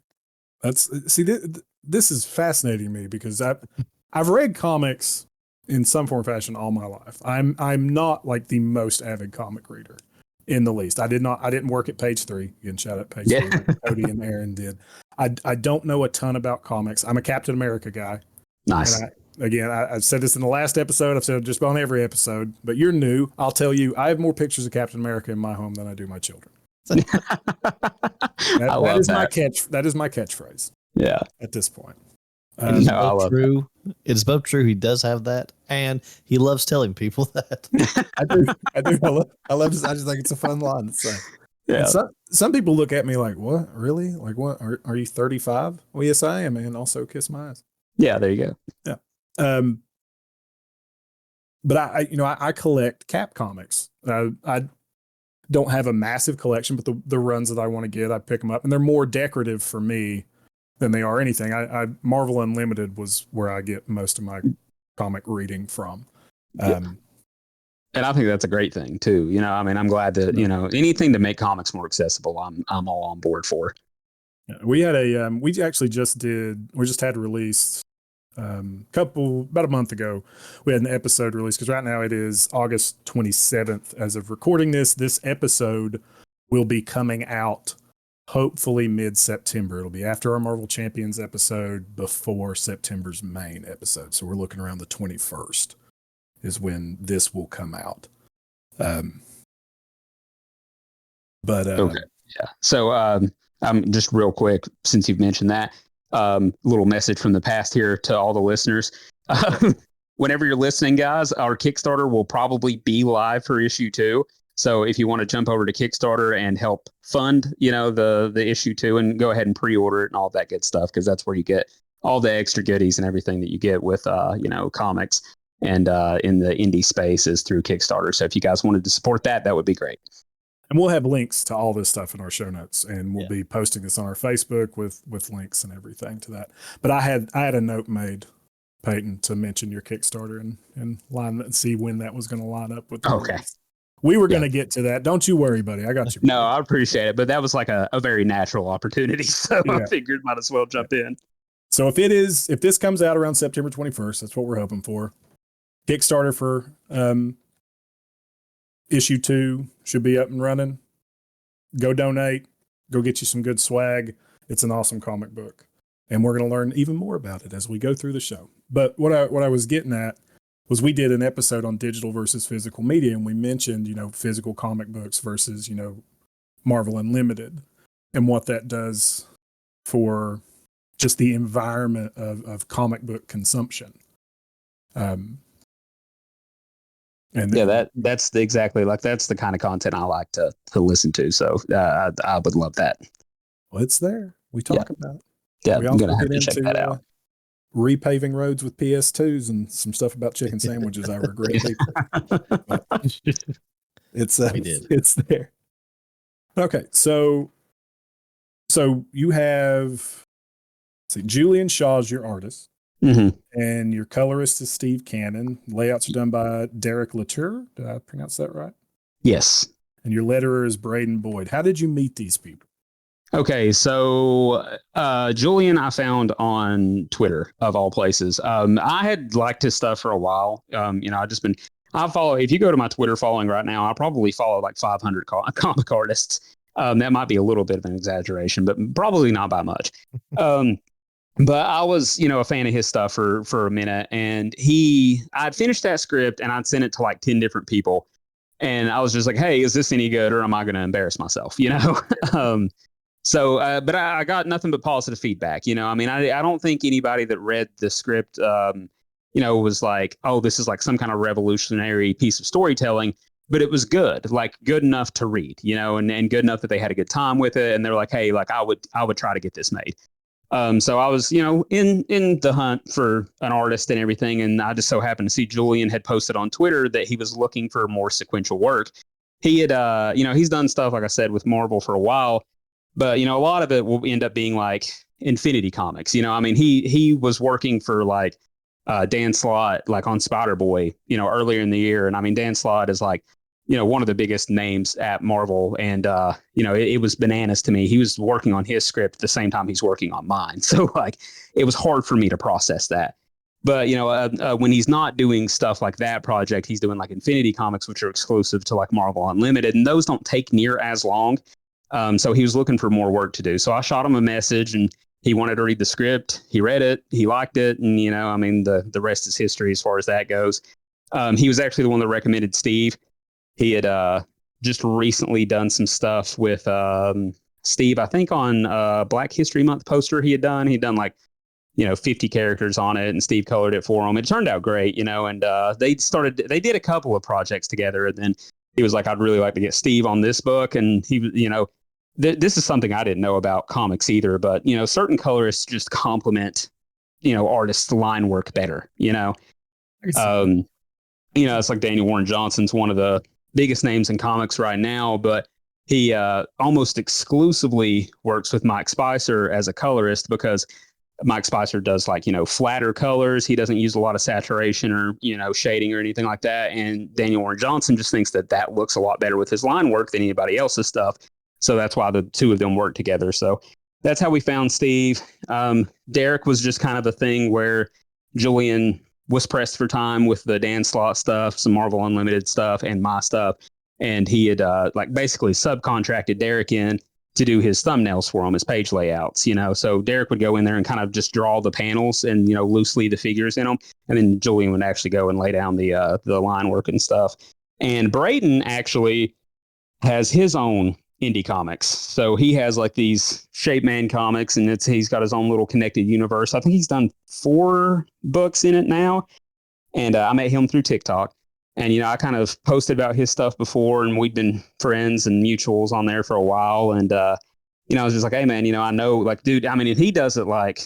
Speaker 5: This is fascinating to me, because I've read comics in some form or fashion all my life. I'm not like the most avid comic reader in the least. I didn't work at Page 3. Again, shout out Page 3. Cody and Aaron did. I don't know a ton about comics. I'm a Captain America guy.
Speaker 3: Nice.
Speaker 5: I've said this in the last episode. I've said it just on every episode, but you're new. I'll tell you, I have more pictures of Captain America in my home than I do my children. That is my catchphrase.
Speaker 3: Yeah.
Speaker 5: At this point.
Speaker 2: It's both true. It's both true. He does have that, and he loves telling people that.
Speaker 5: I do. I love this. I just think it's a fun line to say. Yeah. Some people look at me like, "What? Really? Like, what? Are you 35?" Well, yes, I am, and also kiss my eyes.
Speaker 3: Yeah, there you go.
Speaker 5: Yeah. But I collect Cap comics. I don't have a massive collection, but the runs that I want to get, I pick them up, and they're more decorative for me than they are anything. I Marvel Unlimited was where I get most of my comic reading from.
Speaker 3: And I think that's a great thing too. You know, I mean, I'm glad that, you know, anything to make comics more accessible, I'm all on board for.
Speaker 5: We had we just had released about a month ago. We had an episode released because right now it is August 27th as of recording this. This episode will be coming out hopefully mid-September. It'll be after our Marvel Champions episode, before September's main episode. So we're looking around the 21st is when this will come out.
Speaker 3: Okay. Yeah. So just real quick, since you've mentioned that, little message from the past here to all the listeners. Whenever you're listening, guys, our Kickstarter will probably be live for issue 2. So if you want to jump over to Kickstarter and help fund, the issue 2, and go ahead and pre-order it and all that good stuff, because that's where you get all the extra goodies and everything that you get with, comics and in the indie space is through Kickstarter. So if you guys wanted to support that, that would be great.
Speaker 5: And we'll have links to all this stuff in our show notes, and we'll be posting this on our Facebook with links and everything to that. But I had a note made, Payton, to mention your Kickstarter and see when that was going to line up with the release. We were going to get to that. Don't you worry, buddy. I got you.
Speaker 3: No, I appreciate it. But that was like a very natural opportunity. So I figured might as well jump in.
Speaker 5: So if this comes out around September 21st, that's what we're hoping for. Kickstarter for issue 2 should be up and running. Go donate. Go get you some good swag. It's an awesome comic book. And we're going to learn even more about it as we go through the show. But what I was getting at was we did an episode on digital versus physical media, and we mentioned, physical comic books versus, Marvel Unlimited, and what that does for just the environment of comic book consumption.
Speaker 3: That's exactly that's the kind of content I like to listen to. So I would love that.
Speaker 5: Well, it's there. We talk about it.
Speaker 3: Yeah,
Speaker 5: we
Speaker 3: I'm going to have to check that out.
Speaker 5: Repaving roads with PS2s and some stuff about chicken sandwiches. I regret people. It's there. Okay, so you have Julian Shaw's your artist, and your colorist is Steve Cannon. Layouts are done by Derek Latour. Did I pronounce that right?
Speaker 3: Yes.
Speaker 5: And your letterer is Braden Boyd. How did you meet these people?
Speaker 3: Okay, so Julian I found on Twitter, of all places. I had liked his stuff for a while. I follow, if you go to my Twitter following right now, I probably follow like 500 comic artists. That might be a little bit of an exaggeration, but probably not by much. But I was, a fan of his stuff for a minute, and I'd finished that script and I'd sent it to like 10 different people. And I was just like, hey, is this any good, or am I going to embarrass myself? But I got nothing but positive feedback. I don't think anybody that read the script, was like, oh, this is like some kind of revolutionary piece of storytelling, but it was good enough to read, and good enough that they had a good time with it. And they're like, hey, like I would try to get this made. So I was, in the hunt for an artist and everything. And I just so happened to see Julian had posted on Twitter that he was looking for more sequential work. He had, he's done stuff, like I said, with Marvel for a while. But, a lot of it will end up being like Infinity Comics. He was working for like Dan Slott, like on Spider-Boy, earlier in the year. And Dan Slott is like, one of the biggest names at Marvel. And, it was bananas to me. He was working on his script at the same time he's working on mine. So like, it was hard for me to process that. But, when he's not doing stuff like that project, he's doing like Infinity Comics, which are exclusive to like Marvel Unlimited. And those don't take near as long. So he was looking for more work to do. So I shot him a message, and he wanted to read the script. He read it. He liked it. And, the rest is history as far as that goes. He was actually the one that recommended Steve. He had just recently done some stuff with Steve, I think on Black History Month poster he'd done like, 50 characters on it, and Steve colored it for him. It turned out great, and they did a couple of projects together. And then he was like, I'd really like to get Steve on this book. And he, this is something I didn't know about comics either, but, certain colorists just complement, artists' line work better, it's like Daniel Warren Johnson's one of the biggest names in comics right now, but he almost exclusively works with Mike Spicer as a colorist, because Mike Spicer does like, flatter colors. He doesn't use a lot of saturation or, shading or anything like that. And Daniel Warren Johnson just thinks that looks a lot better with his line work than anybody else's stuff. So that's why the two of them work together. So that's how we found Steve. Derek was just kind of a thing where Julian was pressed for time with the Dan Slott stuff, some Marvel Unlimited stuff, and my stuff. And he had like basically subcontracted Derek in to do his thumbnails for him, his page layouts, you know. So Derek would go in there and kind of just draw the panels and, you know, loosely the figures in them. And then Julian would actually go and lay down the line work and stuff. And Braden actually has his own indie comics. So he has like these Shape Man comics, and he's got his own little connected universe. I think he's done 4 books in it now. And I met him through TikTok. And, you know, I kind of posted about his stuff before, and we'd been friends and mutuals on there for a while. And, you know, I was just like, hey, man, you know, I know, like, dude, I mean, if he does it like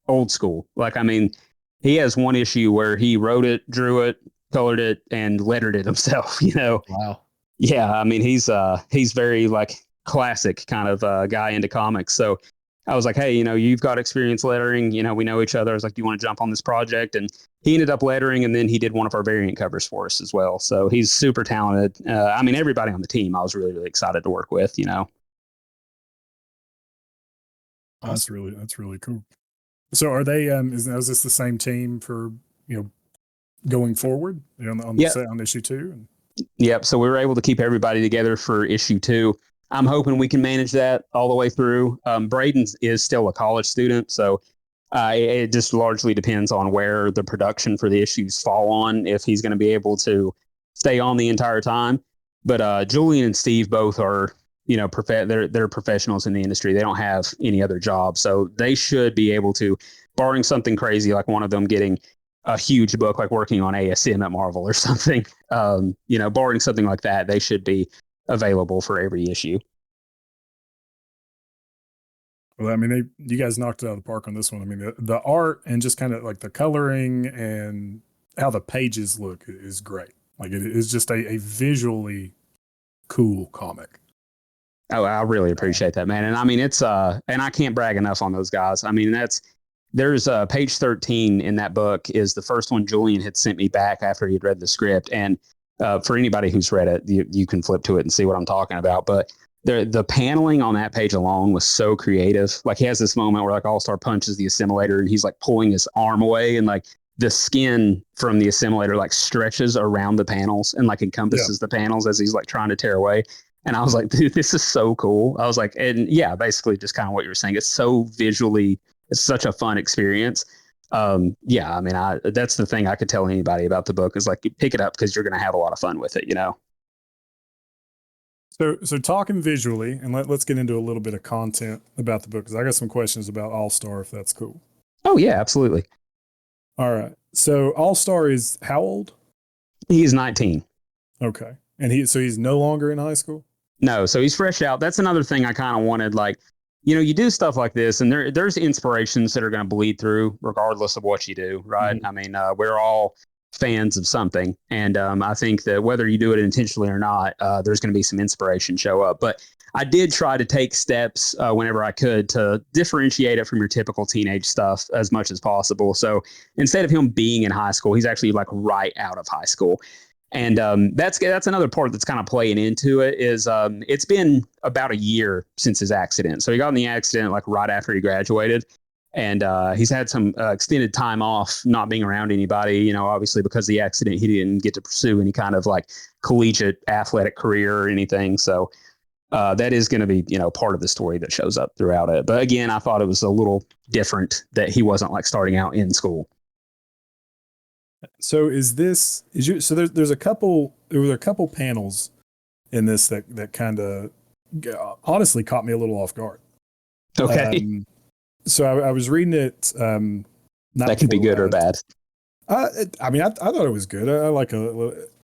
Speaker 3: old school, like, I mean, he has one issue where he wrote it, drew it, colored it, and lettered it himself, you know?
Speaker 2: Wow.
Speaker 3: Yeah, I mean, he's very like classic kind of guy into comics. So I was like, hey, you know, you've got experience lettering. You know, we know each other. I was like, do you want to jump on this project? And he ended up lettering, and then he did one of our variant covers for us as well. So he's super talented. I mean, everybody on the team, I was really, really excited to work with, you know.
Speaker 5: That's really cool. So are they, is this the same team for, you know, going forward, you know, on the set on issue 2?
Speaker 3: Yep. So we were able to keep everybody together for issue 2. I'm hoping we can manage that all the way through. Braden is still a college student, so it just largely depends on where the production for the issues fall on, if he's going to be able to stay on the entire time. But Julian and Steve both are, you know, they're professionals in the industry. They don't have any other job, so they should be able to, barring something crazy like one of them getting a huge book, like working on ASM at Marvel or something, you know, barring something like that, they should be available for every issue.
Speaker 5: Well, I mean, you guys knocked it out of the park on this one. I mean, the art and just kind of like the coloring and how the pages look is great. Like, it is just a visually cool comic.
Speaker 3: Oh, I really appreciate that, man. And I mean, it's and I can't brag enough on those guys. I mean, there's page 13 in that book is the first one Julian had sent me back after he'd read the script. And for anybody who's read it, you can flip to it and see what I'm talking about. But the paneling on that page alone was so creative. Like, he has this moment where like All-Star punches the assimilator, and he's like pulling his arm away, and like the skin from the assimilator like stretches around the panels and like encompasses the panels as he's like trying to tear away. And I was like, dude, this is so cool. I was like, and yeah, basically just kind of what you were saying. It's so visually, it's such a fun experience. Yeah, I mean, that's the thing I could tell anybody about the book is like, you pick it up because you're going to have a lot of fun with it, you know?
Speaker 5: So talking visually, and let's get into a little bit of content about the book, because I got some questions about All-Star, if that's cool.
Speaker 3: Oh, yeah, absolutely.
Speaker 5: All right. So All-Star is how old?
Speaker 3: He's 19.
Speaker 5: Okay. And he's no longer in high school?
Speaker 3: No, so he's fresh out. That's another thing I kind of wanted, like, you know, you do stuff like this, and there's inspirations that are going to bleed through regardless of what you do, right? Mm-hmm. I mean, we're all fans of something, and I think that whether you do it intentionally or not, there's going to be some inspiration show up. But I did try to take steps whenever I could to differentiate it from your typical teenage stuff as much as possible. So instead of him being in high school, he's actually like right out of high school. And that's another part that's kind of playing into it is it's been about a year since his accident. So he got in the accident like right after he graduated, and he's had some extended time off, not being around anybody, you know, obviously because of the accident, he didn't get to pursue any kind of like collegiate athletic career or anything. So that is going to be, you know, part of the story that shows up throughout it. But again, I thought it was a little different that he wasn't like starting out in school.
Speaker 5: So there was a couple panels in this that kind of honestly caught me a little off guard.
Speaker 3: Okay.
Speaker 5: So I was reading it.
Speaker 3: That could be good or bad.
Speaker 5: I mean, I thought it was good. I like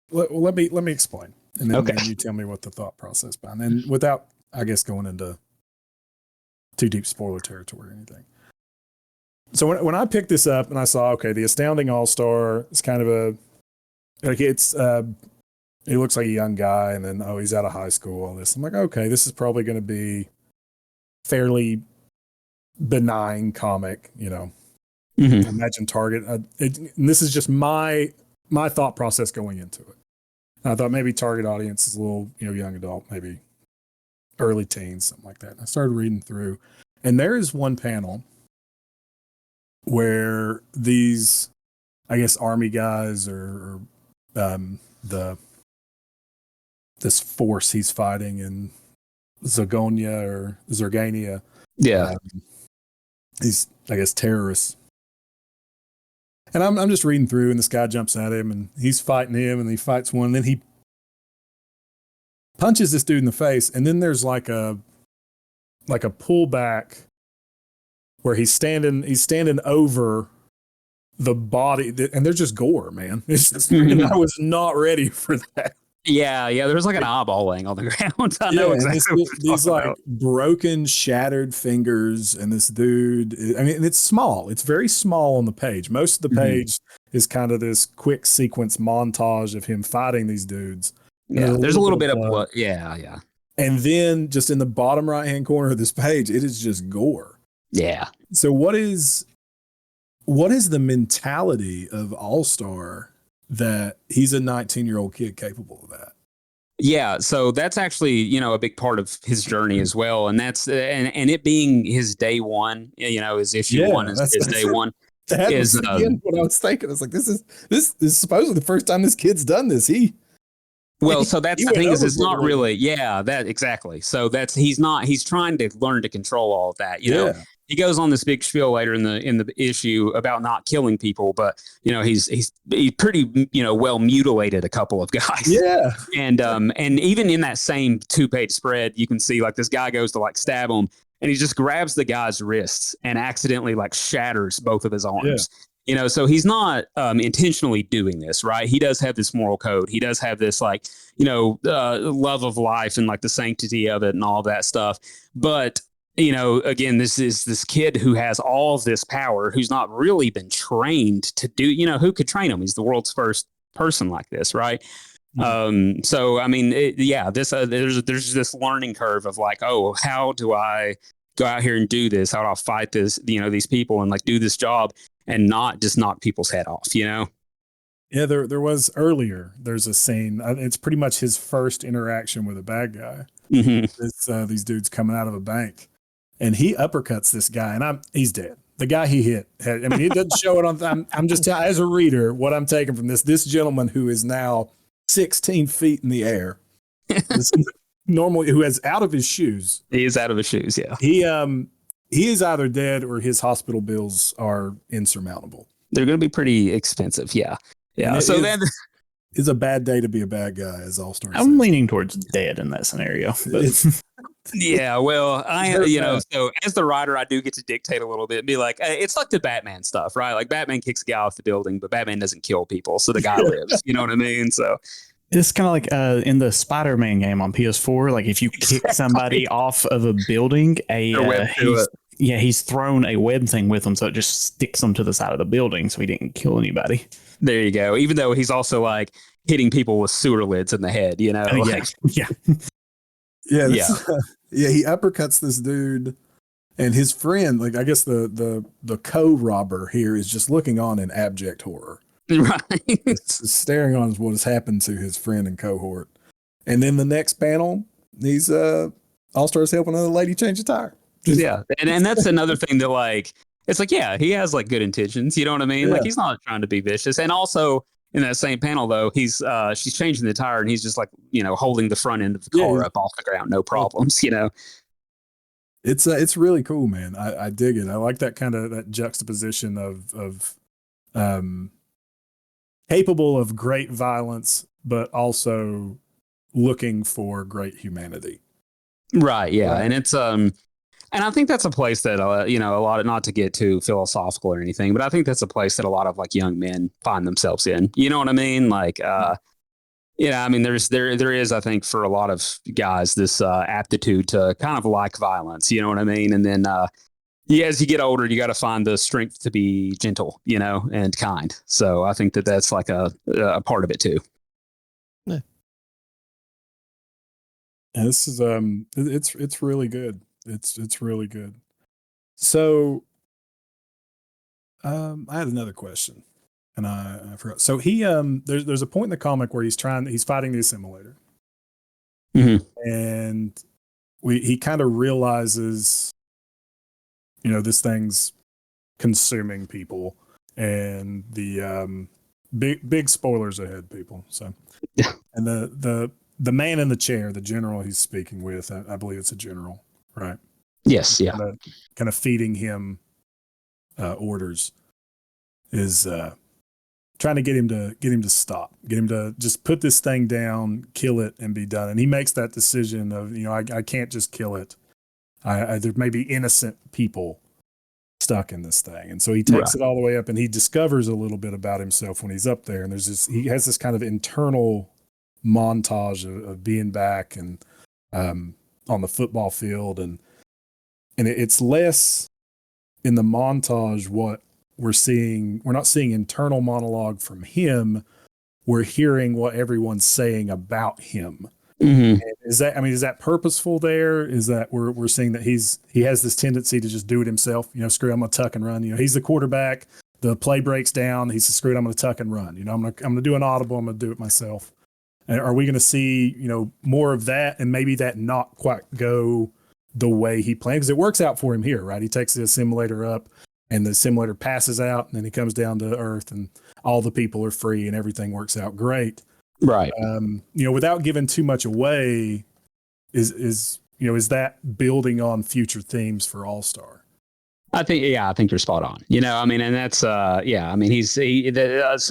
Speaker 5: let me explain, and then you tell me what the thought process behind, and without, I guess, going into too deep spoiler territory or anything. So when I picked this up and I saw, okay, the Astounding All-Star is kind of he looks like a young guy, and then, he's out of high school, all this. I'm like, okay, this is probably going to be fairly benign comic, you know. Mm-hmm. Imagine Target. And this is just my thought process going into it. And I thought maybe Target audience is a little, you know, young adult, maybe early teens, something like that. And I started reading through. And there is one panel where these, I guess, army guys or this force he's fighting in Zagonia or Zergania.
Speaker 3: Yeah.
Speaker 5: These, I guess, terrorists. And I'm just reading through, and this guy jumps at him, and he's fighting him, and he fights one, and then he punches this dude in the face, and then there's like a pullback where he's standing over the body, and they're just gore, man. It's just, and I was not ready for that.
Speaker 3: Yeah, there's like an eyeball laying on the ground. I know exactly what
Speaker 5: these like broken, shattered fingers, and this dude. I mean, it's small. It's very small on the page. Most of the page is kind of this quick sequence montage of him fighting these dudes.
Speaker 3: Yeah, there's a little bit of blood. Yeah.
Speaker 5: And then just in the bottom right-hand corner of this page, it is just gore.
Speaker 3: Yeah.
Speaker 5: So what is the mentality of All-Star that he's a 19-year-old kid capable of that?
Speaker 3: Yeah, so that's actually, a big part of his journey as well, and that's and it being his day one, his issue one is his day one.
Speaker 5: That is again what I was thinking. I was like, this is supposedly the first time this kid's done this.
Speaker 3: So that's the thing is it's not really, that exactly. So he's trying to learn to control all of that, you know. He goes on this big spiel later in the issue about not killing people, but he's pretty well mutilated a couple of guys.
Speaker 5: Yeah,
Speaker 3: and even in that same 2-page spread, you can see like this guy goes to like stab him, and he just grabs the guy's wrists and accidentally like shatters both of his arms. Yeah. So he's not intentionally doing this, right? He does have this moral code. He does have this like love of life and like the sanctity of it and all that stuff, but. Again, this is this kid who has all this power, who's not really been trained to do, who could train him? He's the world's first person like this, right? Mm-hmm. So, I mean, there's this learning curve of like, oh, how do I go out here and do this? How do I fight this, these people and like do this job and not just knock people's head off, Yeah,
Speaker 5: there was earlier. There's a scene. It's pretty much his first interaction with a bad guy. Mm-hmm. These dudes coming out of a bank. And he uppercuts this guy, and he's dead. The guy he hit, he doesn't show it on. I'm just telling, as a reader, what I'm taking from this gentleman who is now 16 feet in the air, normally who is out of his shoes.
Speaker 3: He is out of his shoes. Yeah.
Speaker 5: He is either dead or his hospital bills are insurmountable.
Speaker 3: They're going to be pretty expensive. Yeah. Yeah. So then.
Speaker 5: It's a bad day to be a bad guy, as All-Star says.
Speaker 4: I'm leaning towards dead in that scenario.
Speaker 3: Yeah, well, so as the writer, I do get to dictate a little bit, be like, it's like the Batman stuff, right? Like Batman kicks a guy off the building, but Batman doesn't kill people, so the guy lives. You know what I mean? So
Speaker 4: it's kind of like in the Spider-Man game on PS4. Like if you kick somebody off of a building, he's thrown a web thing with him, so it just sticks him to the side of the building, so he didn't kill anybody.
Speaker 3: There you go. Even though he's also like hitting people with sewer lids in the head,
Speaker 5: He uppercuts this dude, and his friend, like I guess the co-robber here, is just looking on in abject horror.
Speaker 3: Right,
Speaker 5: it's staring on what has happened to his friend and cohort. And then the next panel, these All-Stars helping another lady change a tire.
Speaker 3: Yeah, and that's another thing that like. It's like, yeah, he has like good intentions. You know what I mean? Yeah. Like he's not trying to be vicious. And also in that same panel, though, she's changing the tire and he's just like, holding the front end of the car up off the ground. No problems,
Speaker 5: It's really cool, man. I dig it. I like that kind of that juxtaposition of capable of great violence, but also looking for great humanity.
Speaker 3: Right. Yeah. Right. And it's, and I think that's a place that, a lot of, not to get too philosophical or anything, but I think that's a place that a lot of like young men find themselves in. You know what I mean? Like, I mean, there is, I think, for a lot of guys, this aptitude to kind of like violence. You know what I mean? And then, as you get older, you got to find the strength to be gentle, and kind. So I think that that's like a part of it too.
Speaker 5: Yeah. And this is it's really good. It's really good. So, I had another question, and I forgot. So he there's a point in the comic where he's fighting the assimilator, and he kind of realizes this thing's consuming people, and the big spoilers ahead, people. So, and the man in the chair, the general he's speaking with, I believe it's a general, right?
Speaker 3: Yes, yeah.
Speaker 5: Kind of feeding him orders, is trying to get him to stop, get him to just put this thing down, kill it, and be done. And he makes that decision of, I can't just kill it. There may be innocent people stuck in this thing. And so he takes it all the way up, and he discovers a little bit about himself when he's up there. And he has this kind of internal montage of being back and on the football field. And it's less in the montage what we're seeing. We're not seeing internal monologue from him. We're hearing what everyone's saying about him.
Speaker 3: Mm-hmm.
Speaker 5: Is that purposeful there? Is that we're seeing that he has this tendency to just do it himself? Screw it, I'm gonna tuck and run. He's the quarterback. The play breaks down. He says, screw it, I'm gonna tuck and run. I'm gonna do an audible. I'm gonna do it myself. And are we gonna see more of that, and maybe that not quite go the way he planned? Because it works out for him here, right? He takes the assimilator up, and the assimilator passes out, and then he comes down to Earth, and all the people are free, and everything works out great.
Speaker 3: Right.
Speaker 5: Without giving too much away, is that building on future themes for All-Star?
Speaker 3: I think you're spot on. And that's so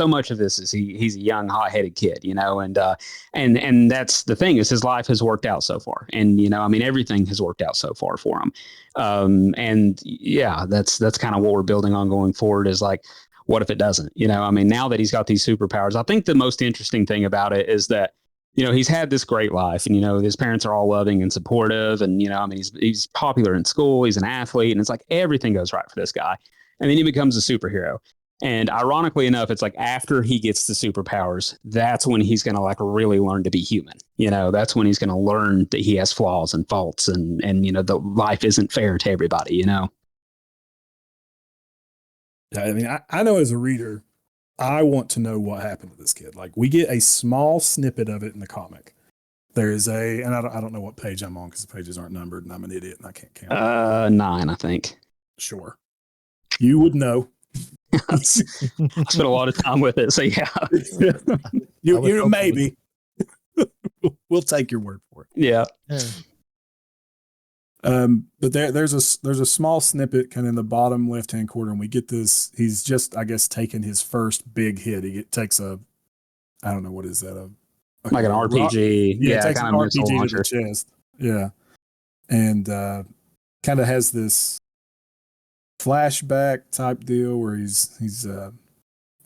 Speaker 3: much of this is he's a young, hot-headed kid, and that's the thing, is his life has worked out so far, and everything has worked out so far for him, that's kind of what we're building on going forward, is like, what if it doesn't? Now that he's got these superpowers, I think the most interesting thing about it is that, he's had this great life, and, his parents are all loving and supportive, and, he's popular in school, he's an athlete, and it's like everything goes right for this guy. And then he becomes a superhero. And ironically enough, it's like after he gets the superpowers, that's when he's going to like really learn to be human. That's when he's going to learn that he has flaws and faults, and the life isn't fair to everybody,
Speaker 5: I know as a reader, I want to know what happened to this kid. Like, we get a small snippet of it in the comic. There is and I don't know what page I'm on, because the pages aren't numbered, and I'm an idiot and I can't count.
Speaker 3: 9, I think.
Speaker 5: Sure. You would know.
Speaker 3: I spent a lot of time with it, so yeah.
Speaker 5: you maybe. We'll take your word for it.
Speaker 3: Yeah.
Speaker 5: But there's a small snippet kind of in the bottom left-hand corner, and we get this. He's just, I guess, taken his first big hit. He takes I don't know, what is that?
Speaker 3: Like an RPG.
Speaker 5: Yeah, takes
Speaker 3: kind
Speaker 5: an
Speaker 3: of
Speaker 5: RPG to the chest. Yeah. And kind of has this flashback type deal where he's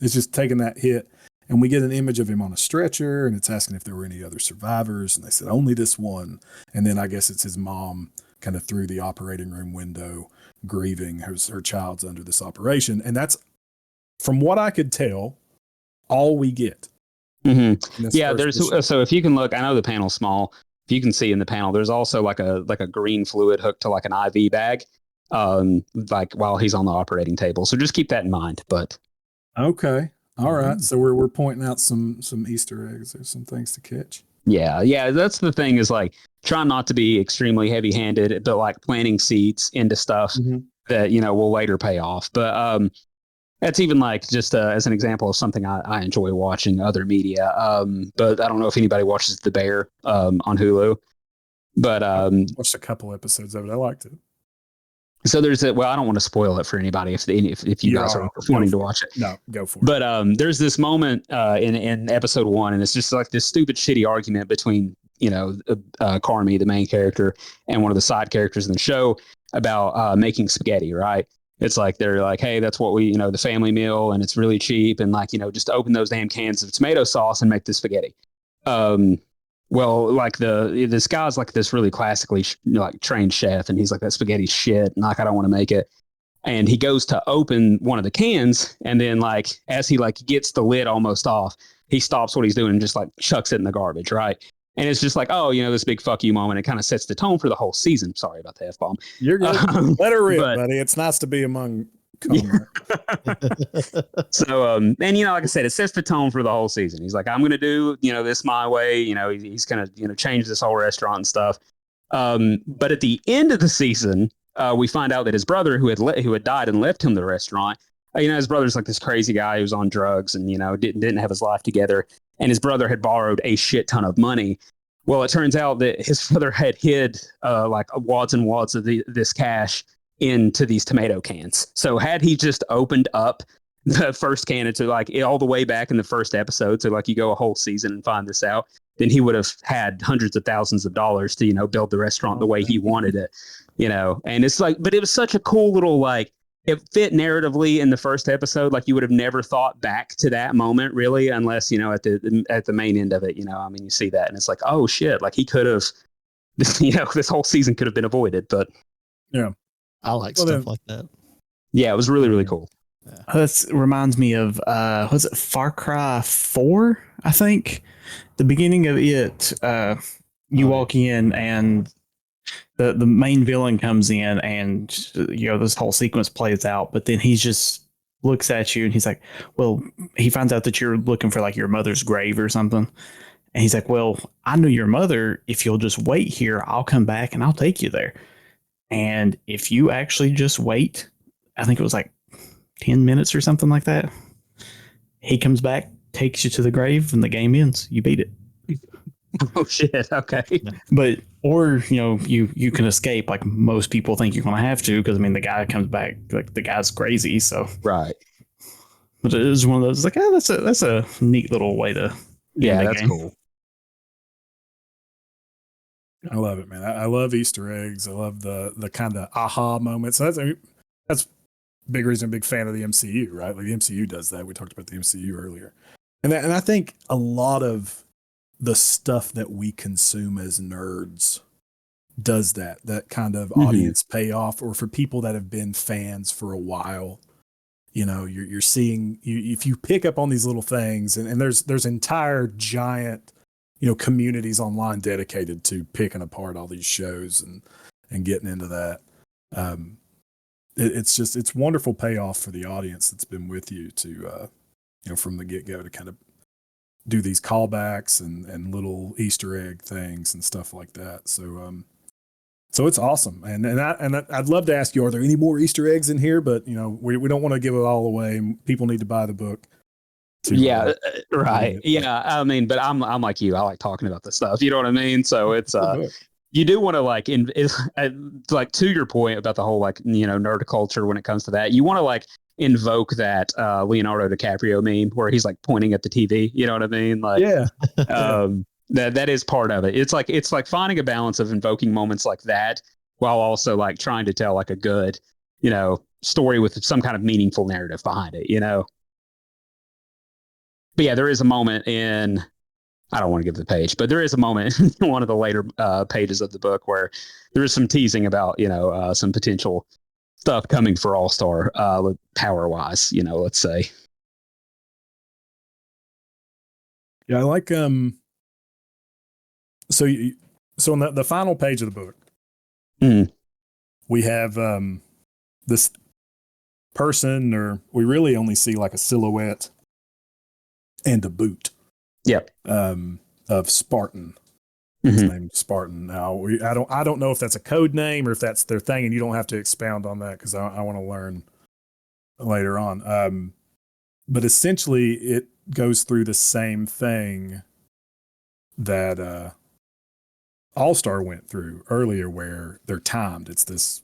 Speaker 5: just taking that hit. And we get an image of him on a stretcher, and it's asking if there were any other survivors. And they said, only this one. And then I guess it's his mom kind of through the operating room window, grieving her child's under this operation. And that's, from what I could tell, all we get.
Speaker 3: Mm-hmm. Yeah, so if you can look, I know the panel's small. If you can see in the panel, there's also like a green fluid hooked to like an IV bag, like while he's on the operating table. So just keep that in mind. But
Speaker 5: okay. All right. So we're pointing out some Easter eggs. There's some things to catch.
Speaker 3: Yeah. That's the thing, is like trying not to be extremely heavy handed, but like planting seeds into stuff that, will later pay off. But that's even like just as an example of something I enjoy watching other media. But I don't know if anybody watches The Bear on Hulu. But
Speaker 5: I watched a couple episodes of it. I liked it.
Speaker 3: So there's I don't want to spoil it for anybody if you guys are wanting to watch it.
Speaker 5: No, go for it.
Speaker 3: But there's this moment in episode 1, and it's just like this stupid, shitty argument between Carmi, the main character, and one of the side characters in the show about making spaghetti. Right? It's like they're like, hey, that's what we the family meal, and it's really cheap, and like just open those damn cans of tomato sauce and make the spaghetti. Well, like this guy's like this really classically like trained chef, and he's like, that spaghetti's shit, and like I don't want to make it. And he goes to open one of the cans, and then like as he like gets the lid almost off, he stops what he's doing and just like chucks it in the garbage, right? And it's just like, oh, this big fuck you moment. It kind of sets the tone for the whole season. Sorry about the F-bomb.
Speaker 5: You're good. Let her rip, buddy. It's nice to be among.
Speaker 3: So, and like I said, it sets the tone for the whole season. He's like, I'm going to do, this my way. He's going to, change this whole restaurant and stuff. But at the end of the season, we find out that his brother, who had died and left him the restaurant, his brother's like this crazy guy who's on drugs and didn't have his life together, and his brother had borrowed a shit ton of money. Well, it turns out that his brother had hid like wads and wads of this cash into these tomato cans. So had he just opened up the first can into like all the way back in the first episode, so like you go a whole season and find this out, then he would have had hundreds of thousands of dollars to build the restaurant the way he wanted it. And it's like, but it was such a cool little, like, it fit narratively in the first episode. Like you would have never thought back to that moment really, unless, at the main end of it, you see that and it's like, oh shit, like he could have, this whole season could have been avoided, but
Speaker 5: yeah,
Speaker 2: I like stuff like that.
Speaker 3: Yeah, it was really, really cool.
Speaker 2: Yeah.
Speaker 4: That reminds me of, was it Far Cry 4, I think? The beginning of it, you walk in and the main villain comes in and, this whole sequence plays out, but then he just looks at you and he's like, well, he finds out that you're looking for like your mother's grave or something. And he's like, well, I knew your mother. If you'll just wait here, I'll come back and I'll take you there. And if you actually just wait, I think it was like 10 minutes or something like that, he comes back, takes you to the grave, and the game ends. You beat it.
Speaker 3: Oh shit. Okay.
Speaker 4: But or you can escape like most people think you're gonna have to, because the guy comes back, like the guy's crazy, so
Speaker 3: right.
Speaker 4: But it is one of those like, that's a neat little way to
Speaker 3: that's
Speaker 4: game.
Speaker 3: cool.
Speaker 5: I love it, man. I love Easter eggs. I love the kind of aha moments. That's big reason I'm a big fan of the MCU, right? Like the MCU does that. We talked about the MCU earlier. And I think a lot of the stuff that we consume as nerds does that kind of audience payoff, or for people that have been fans for a while. You're seeing, if you pick up on these little things, and there's entire giant, communities online dedicated to picking apart all these shows and getting into that. It's wonderful payoff for the audience that's been with you to, from the get-go, to kind of do these callbacks and little Easter egg things and stuff like that. So it's awesome. And I'd love to ask you, are there any more Easter eggs in here? But we don't want to give it all away. People need to buy the book.
Speaker 3: Right. Yeah. But I'm like you. I like talking about this stuff. You know what I mean? So it's you do want to like to your point about the whole nerd culture when it comes to that. You want to like invoke that Leonardo DiCaprio meme where he's like pointing at the TV. You know what I mean? Like that is part of it. It's like finding a balance of invoking moments like that while also like trying to tell like a good story with some kind of meaningful narrative behind it. But yeah, there is a moment in, I don't want to give the page, but there is a moment in one of the later pages of the book where there is some teasing about, some potential stuff coming for All-Star power-wise, let's say.
Speaker 5: Yeah, I like, so on the final page of the book, we have this person, or we really only see like a silhouette and a boot.
Speaker 3: Yep.
Speaker 5: Of Spartan. His name is Spartan. Now I don't know if that's a code name or if that's their thing, and you don't have to expound on that because I want to learn later on. But essentially, it goes through the same thing that All-Star went through earlier, where they're timed. It's this.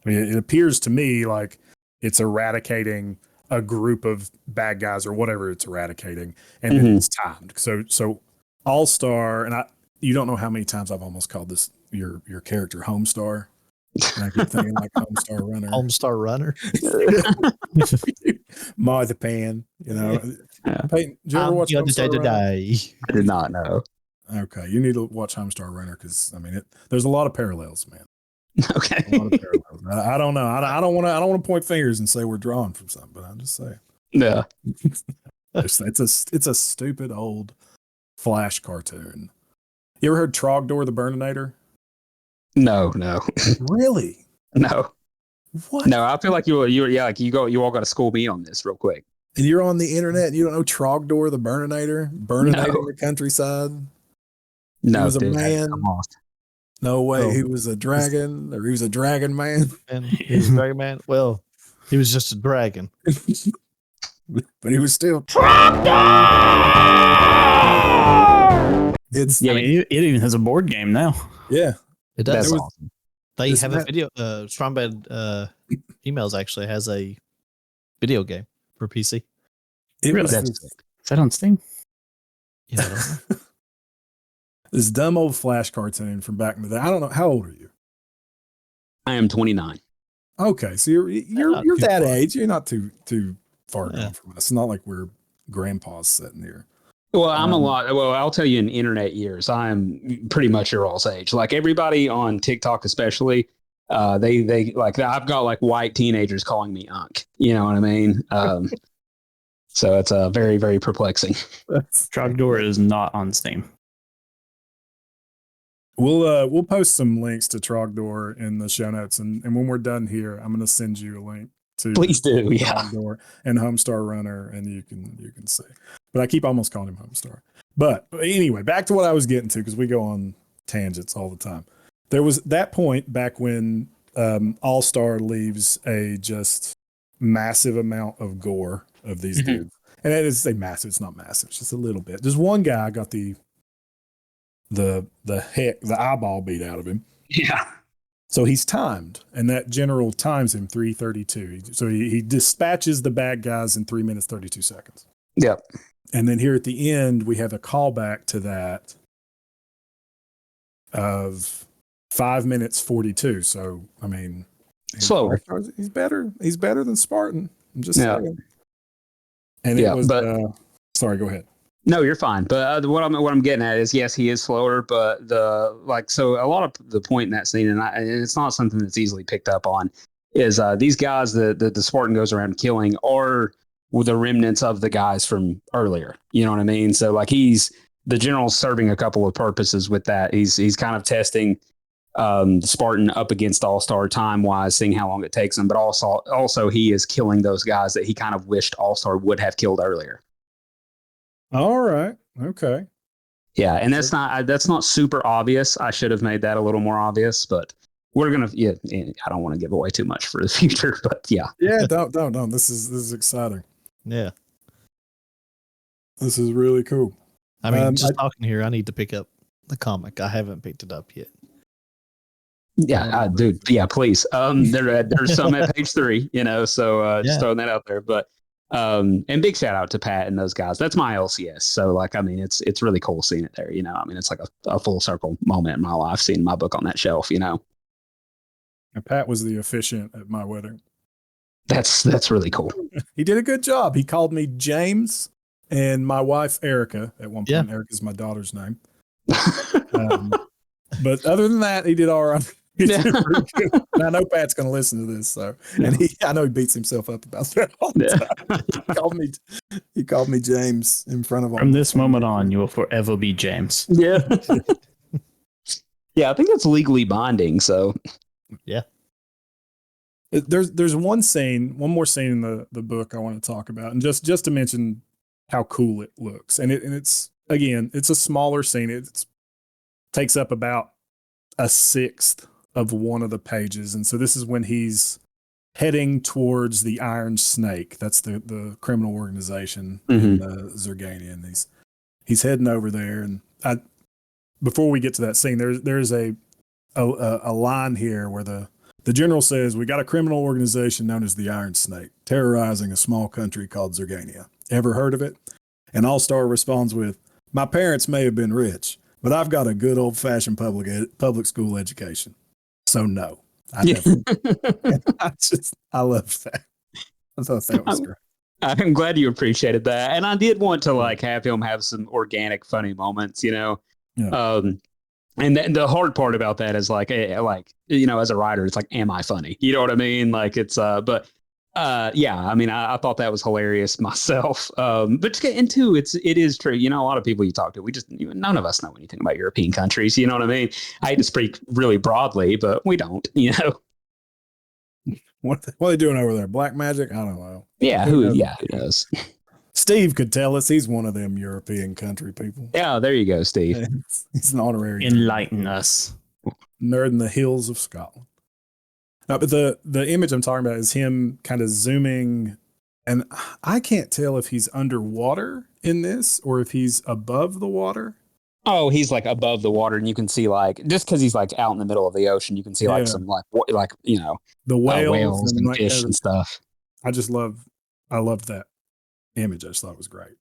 Speaker 5: It appears to me like it's eradicating a group of bad guys or whatever it's eradicating, and then it's timed. So All-Star, and you don't know how many times I've almost called this your character Homestar. And I keep thinking like Homestar Runner.
Speaker 2: Homestar Runner.
Speaker 5: Marzipan,
Speaker 3: Yeah.
Speaker 5: Payton, did you ever watch Homestar Runner?
Speaker 3: I did not know.
Speaker 5: Okay, you need to watch Homestar Runner because there's a lot of parallels, man.
Speaker 3: Okay.
Speaker 5: A lot of parallels. I don't know. I don't want to point fingers and say we're drawing from something, but I'm just saying.
Speaker 3: Yeah.
Speaker 5: It's a stupid old Flash cartoon. You ever heard Trogdor the Burninator?
Speaker 3: No.
Speaker 5: Really?
Speaker 3: No.
Speaker 5: What?
Speaker 3: No, I feel like you all got to school me on this real quick.
Speaker 5: And you're on the internet and you don't know Trogdor the Burninator? Burninator in the countryside?
Speaker 3: No,
Speaker 5: He was a
Speaker 3: dude,
Speaker 5: man.
Speaker 3: I'm lost.
Speaker 1: No way,
Speaker 2: Oh.
Speaker 1: he was a dragon, or he was a dragon man.
Speaker 2: And he was a dragon man. Well, he was just a dragon.
Speaker 1: But he was still. It's
Speaker 4: I mean, it even has a board game now.
Speaker 1: yeah.
Speaker 2: It does.
Speaker 3: That's
Speaker 1: was-
Speaker 3: awesome.
Speaker 2: They
Speaker 1: Isn't
Speaker 2: have a
Speaker 1: that-
Speaker 2: video. Strongman Emails actually has a video game for PC.
Speaker 1: It
Speaker 4: Really?
Speaker 1: was
Speaker 3: That's
Speaker 1: this,
Speaker 4: Is that on Steam?
Speaker 2: Yeah, I don't know.
Speaker 1: this dumb old Flash cartoon from back in the day. I don't know, how old are you?
Speaker 3: I am 29.
Speaker 1: Okay, so you're
Speaker 2: not too
Speaker 1: that
Speaker 2: far.
Speaker 1: age. You're not too far
Speaker 2: Yeah.
Speaker 1: gone from us. It's not like we're grandpas sitting here.
Speaker 3: Well, I'm a
Speaker 1: Um,
Speaker 3: lot. Well, I'll tell you, in internet years, I'm pretty much your all's age. Like everybody on TikTok, especially, they like I've got like white teenagers calling me Unc. You know what I mean? So it's very, very perplexing.
Speaker 4: Trogdor is not on Steam.
Speaker 1: We'll post some links to Trogdor in the show notes, and when we're done here, I'm going to send you a link to
Speaker 3: Please do, yeah.
Speaker 1: Trogdor and Homestar Runner, and you can see. But I keep almost calling him Homestar. But anyway, back to what I was getting to, because we go on tangents all the time. There was that point back when All Star leaves a just massive amount of gore of these
Speaker 3: Mhm.
Speaker 1: dudes, and it is a massive. It's not massive. It's just a little bit. There's one guy got the eyeball beat out of him.
Speaker 3: Yeah.
Speaker 1: So he's timed, and that general times him 3:32. So he dispatches the bad guys in 3 minutes 32 seconds.
Speaker 3: Yep.
Speaker 1: And then here at the end, we have a callback to that of 5 minutes 42. So I mean,
Speaker 3: Slower.
Speaker 1: He's better. He's better than Spartan. I'm just
Speaker 3: Yeah.
Speaker 1: saying. And
Speaker 3: Yeah,
Speaker 1: it was.
Speaker 3: but-
Speaker 1: Sorry, go ahead.
Speaker 3: No, you're fine. But what I'm getting at is, yes, he is slower, but so a lot of the point in that scene, and it's not something that's easily picked up on, is these guys that the Spartan goes around killing are the remnants of the guys from earlier. You know what I mean? So like the general's serving a couple of purposes with that. He's kind of testing Spartan up against All-Star time wise, seeing how long it takes him, but also he is killing those guys that he kind of wished All-Star would have killed earlier.
Speaker 1: All right. Okay.
Speaker 3: Yeah, and that's not super obvious. I should have made that a little more obvious, but we're gonna. Yeah, I don't want to give away too much for the future, but yeah.
Speaker 1: Yeah. Don't. This is exciting.
Speaker 2: Yeah.
Speaker 1: This is really cool.
Speaker 2: I mean, just talking here, I need to pick up the comic. I haven't picked it up yet.
Speaker 3: Yeah, dude. Yeah, please. There's some at page 3. You know, so just throwing that out there. But and big shout out to Pat and those guys. That's my LCS. So like, I mean, it's really cool seeing it there. You know, I mean, it's like a full circle moment in my life seeing my book on that shelf. You know,
Speaker 1: And Pat was the officiant at my wedding.
Speaker 3: that's really cool.
Speaker 1: He did a good job. He called me James and my wife Erica at one point.
Speaker 2: Yeah.
Speaker 1: Erica's my daughter's name. But other than that, he did all right. He did pretty good. And I know Pat's going to listen to this, so I know he beats himself up about that all the time. He called me James in front of him.
Speaker 4: From this moment on, you will forever be James.
Speaker 3: Yeah. Yeah, I think that's legally binding. So
Speaker 1: There's one more scene in the book I want to talk about, and just to mention how cool it looks. And it's again, it's a smaller scene. It takes up about a sixth of one of the pages, and so this is when he's heading towards the Iron Snake. That's the criminal organization in Zergania, and he's heading over there. And before we get to that scene, there's a line here where the general says, "We got a criminal organization known as the Iron Snake, terrorizing a small country called Zergania. Ever heard of it?" And All-Star responds with, "My parents may have been rich, but I've got a good old-fashioned public school education. So no." I love that. I thought that was great.
Speaker 3: I'm glad you appreciated that. And I did want to like have him have some organic, funny moments, you know?
Speaker 1: Yeah.
Speaker 3: And the hard part about that is like, you know, as a writer, it's like, am I funny? You know what I mean? Like it's, yeah, I mean, I thought that was hilarious myself. But to get into it is true. You know, a lot of people you talk to, none of us know anything about European countries. You know what I mean? I hate to speak really broadly, but we don't, you know?
Speaker 1: What are they doing over there? Black magic? I don't know.
Speaker 3: Yeah. Who knows?
Speaker 1: Steve could tell us. He's one of them European country people.
Speaker 3: Yeah. There you go, Steve.
Speaker 1: He's an honorary.
Speaker 4: Enlighten us.
Speaker 5: Nerd in the hills of Scotland. No, but the image I'm talking about is him kind of zooming, and I can't tell if he's underwater in this or if he's above the water.
Speaker 3: Oh, he's like above the water, and you can see like just because he's like out in the middle of the ocean, you can see like some like you know
Speaker 5: the whales
Speaker 3: and
Speaker 5: like
Speaker 3: fish and stuff.
Speaker 5: I loved that image. I just thought it was great.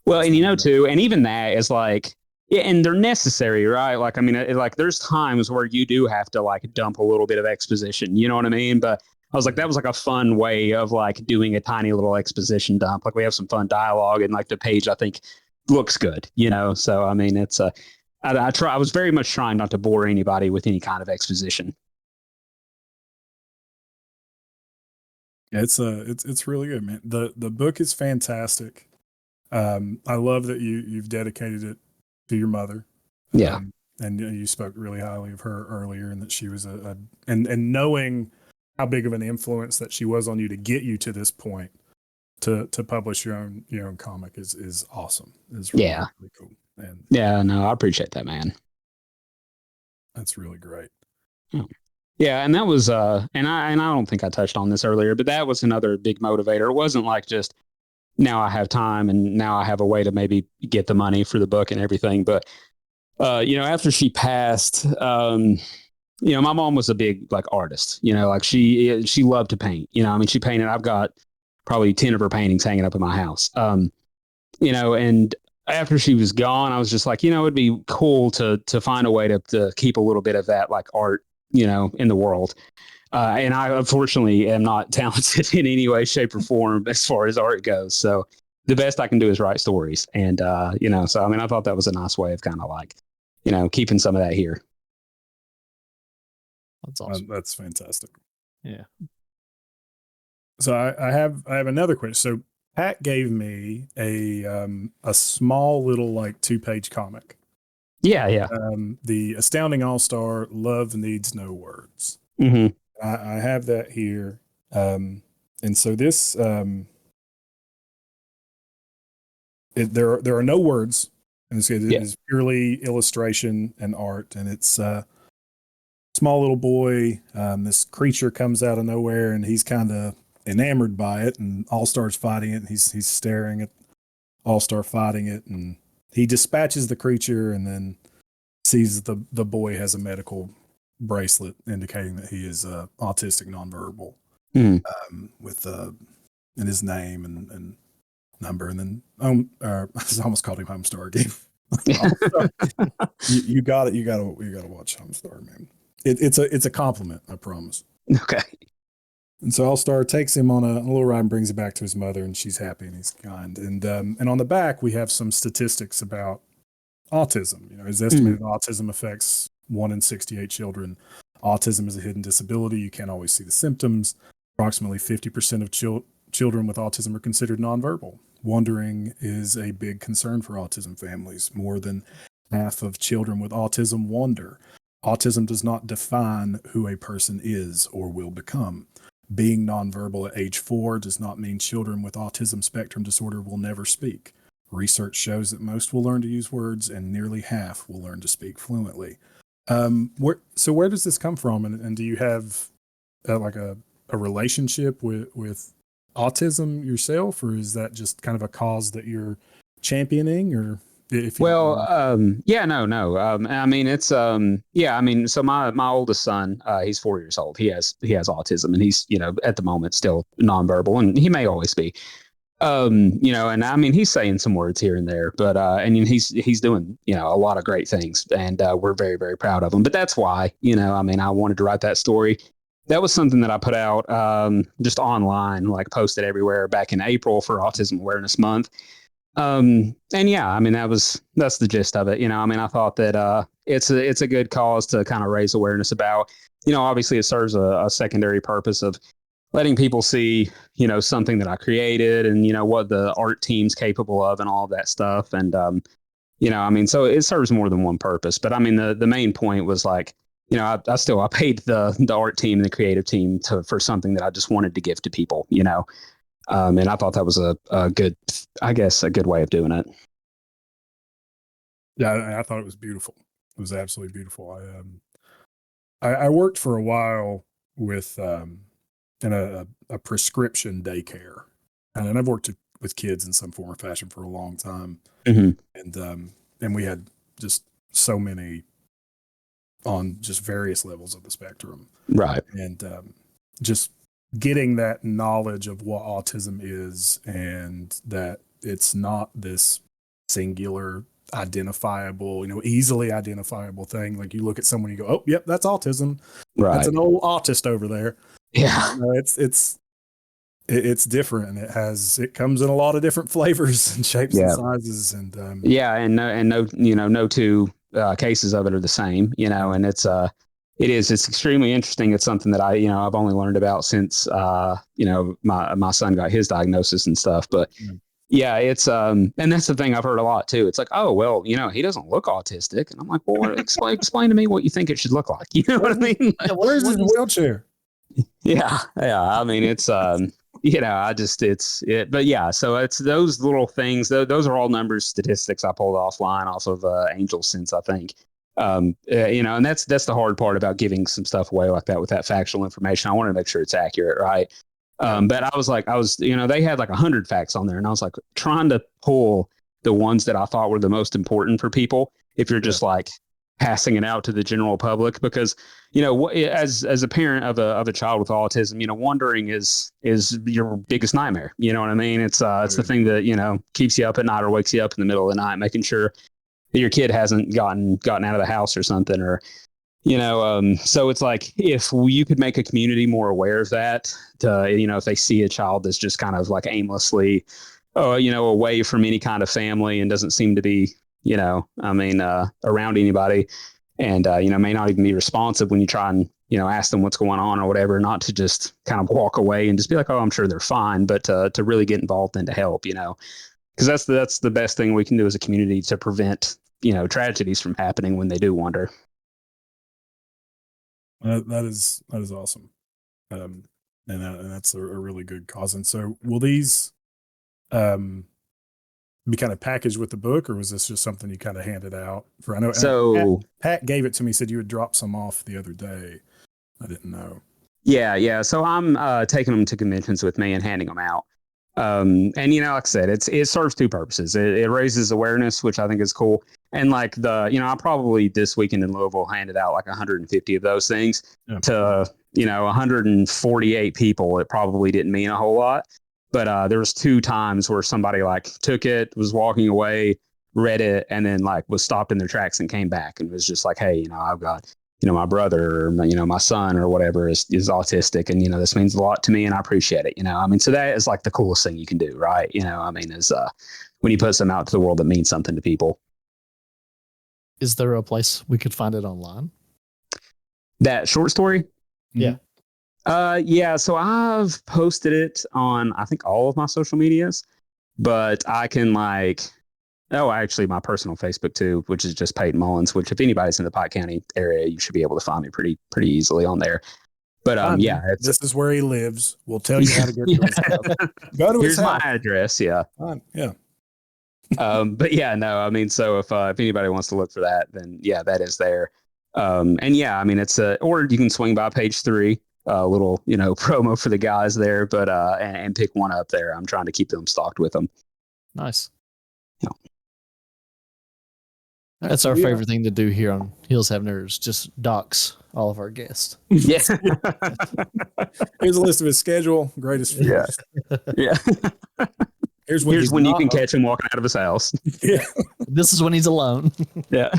Speaker 3: Well, and you know too, and even that is like, yeah, and they're necessary, right? Like, I mean, like there's times where you do have to like dump a little bit of exposition, you know what I mean? But I was like, that was like a fun way of like doing a tiny little exposition dump. Like we have some fun dialogue, and like the page I think looks good, you know. So I mean, it's I was very much trying not to bore anybody with any kind of exposition.
Speaker 5: Yeah, it's really good, man. The book is fantastic. I love that you've dedicated it to your mother.
Speaker 3: Yeah.
Speaker 5: And you spoke really highly of her earlier, and that she was and knowing how big of an influence that she was on you to get you to this point to publish your own comic is awesome. Is really, really cool. And
Speaker 3: yeah, no, I appreciate that, man.
Speaker 5: That's really great.
Speaker 3: Yeah, and that was and I don't think I touched on this earlier, but that was another big motivator. It wasn't like just now I have time and now I have a way to maybe get the money for the book and everything. But, you know, after she passed, you know, my mom was a big like artist, you know, like she loved to paint, you know, I mean, she painted, I've got probably 10 of her paintings hanging up in my house. You know, and after she was gone, I was just like, you know, it'd be cool to find a way to keep a little bit of that like art, you know, in the world. And I unfortunately am not talented in any way, shape, or form as far as art goes. So the best I can do is write stories. And, you know, so I mean, I thought that was a nice way of kind of like, you know, keeping some of that here.
Speaker 2: That's awesome.
Speaker 5: That's fantastic.
Speaker 2: Yeah.
Speaker 5: So I have another question. So Pat gave me a small little like 2-page comic.
Speaker 3: Yeah.
Speaker 5: The Astounding All-Star Love Needs No Words.
Speaker 3: Mm-hmm.
Speaker 5: I have that here. And so this, there are no words. And it is purely illustration and art. And it's small little boy. This creature comes out of nowhere, and he's kind of enamored by it. And All-Star's fighting it. And he's staring at All-Star fighting it. And he dispatches the creature, and then sees the boy has a medical bracelet indicating that he is autistic nonverbal, with in his name and number, and then I almost called him Homestar again. you got it. You got to watch Homestar, man. It's a compliment, I promise.
Speaker 3: Okay.
Speaker 5: And so All-Star takes him on a little ride and brings him back to his mother, and she's happy and he's kind. And on the back we have some statistics about autism. You know, it's estimated autism affects 1 in 68 children. Autism is a hidden disability. You can't always see the symptoms. Approximately 50% of children with autism are considered nonverbal. Wandering is a big concern for autism families. More than half of children with autism wander. Autism does not define who a person is or will become. Being nonverbal at age 4 does not mean children with autism spectrum disorder will never speak. Research shows that most will learn to use words, and nearly half will learn to speak fluently. Where does this come from? And do you have like a relationship with autism yourself, or is that just kind of a cause that you're championing? Or if you
Speaker 3: no. I mean, it's I mean, so my oldest son, he's 4 years old. He has autism, and he's, you know, at the moment still nonverbal, and he may always be. You know, and I mean, he's saying some words here and there, but and he's doing, you know, a lot of great things, and we're very, very proud of him. But that's why, you know, I mean, I wanted to write that story. That was something that I put out just online, like posted everywhere back in April for Autism Awareness Month. And yeah, I mean, that's the gist of it. You know, I mean, I thought that it's a good cause to kind of raise awareness about. You know, obviously it serves a secondary purpose of letting people see, you know, something that I created, and, you know, what the art team's capable of and all of that stuff. And, you know, I mean, so it serves more than one purpose. But I mean, the main point was like, you know, I paid the art team and the creative team for something that I just wanted to give to people, you know. And I thought that was a good, I guess, a good way of doing it.
Speaker 5: Yeah, I thought it was beautiful. It was absolutely beautiful. I worked for a while with in a prescription daycare, and I've worked with kids in some form or fashion for a long time. And we had just so many on just various levels of the spectrum,
Speaker 3: Right.
Speaker 5: and just getting that knowledge of what autism is, and that it's not this singular identifiable, easily identifiable thing. Like you look at someone, you go, oh, yep, that's autism.
Speaker 3: Right.
Speaker 5: That's an old autist over there.
Speaker 3: Yeah.
Speaker 5: It's different, and it comes in a lot of different flavors and shapes and sizes, and
Speaker 3: no two cases of it are the same, and it's extremely interesting. It's something that I've only learned about since my son got his diagnosis and stuff, but yeah, it's and that's the thing I've heard a lot too. It's like, oh well, he doesn't look autistic, and I'm like, well, explain to me what you think it should look like. You know what I mean?
Speaker 5: Where's his wheelchair?
Speaker 3: Yeah. I mean, it's but yeah, so it's those little things. Those are all numbers, statistics I pulled offline off of Angel Sense, I think. And that's the hard part about giving some stuff away like that with that factual information. I want to make sure it's accurate, right? But I was they had like 100 facts on there, and I was like trying to pull the ones that I thought were the most important for people. If you're just like passing it out to the general public, because as a parent of a child with autism, wondering is your biggest nightmare. You know what I mean? It's the thing that keeps you up at night or wakes you up in the middle of the night, making sure that your kid hasn't gotten out of the house or something, or so it's like if you could make a community more aware of that, if they see a child that's just kind of like aimlessly away from any kind of family and doesn't seem to be around anybody, and may not even be responsive when you try and ask them what's going on or whatever, not to just kind of walk away and just be like, oh, I'm sure they're fine, but to really get involved and to help, because that's the best thing we can do as a community to prevent tragedies from happening when they do wander.
Speaker 5: That is awesome, and that's a really good cause. And so, will these be kind of packaged with the book, or was this just something you kind of handed out for? I know. So Pat gave it to me. Said you would drop some off the other day. I didn't know.
Speaker 3: Yeah. So I'm taking them to conventions with me and handing them out. And like I said, it serves two purposes. It raises awareness, which I think is cool. And like I probably this weekend in Louisville handed out like 150 of those things to 148 people. It probably didn't mean a whole lot, but there was 2 times where somebody like took it, was walking away, read it, and then like was stopped in their tracks and came back and was just like, hey, I've got my brother or my son or whatever is autistic, and this means a lot to me and I appreciate it. So that is like the coolest thing you can do, right? Is when you put something out to the world that means something to people.
Speaker 2: Is there a place we could find it online?
Speaker 3: That short story?
Speaker 2: Yeah.
Speaker 3: Yeah. So I've posted it on, I think, all of my social medias, but I can actually my personal Facebook too, which is just Payton Mullins, which if anybody's in the Pike County area, you should be able to find me pretty easily on there. But
Speaker 5: this is where he lives. We'll tell you how to get to his house. Go to his house.
Speaker 3: My address. Yeah.
Speaker 5: Yeah.
Speaker 3: But yeah, no, so if anybody wants to look for that, then yeah, that is there. And yeah, it's or you can swing by page 3, a little, promo for the guys there, but and pick one up there. I'm trying to keep them stocked with them.
Speaker 2: Nice.
Speaker 3: Yeah.
Speaker 2: That's our favorite thing to do here on Heels Have Nerds, just dox all of our guests.
Speaker 3: Yeah.
Speaker 5: Here's a list of his schedule, greatest fears.
Speaker 3: Yeah. Here's when you can catch him walking out of his house.
Speaker 5: Yeah.
Speaker 2: This is when he's alone.
Speaker 3: Yeah.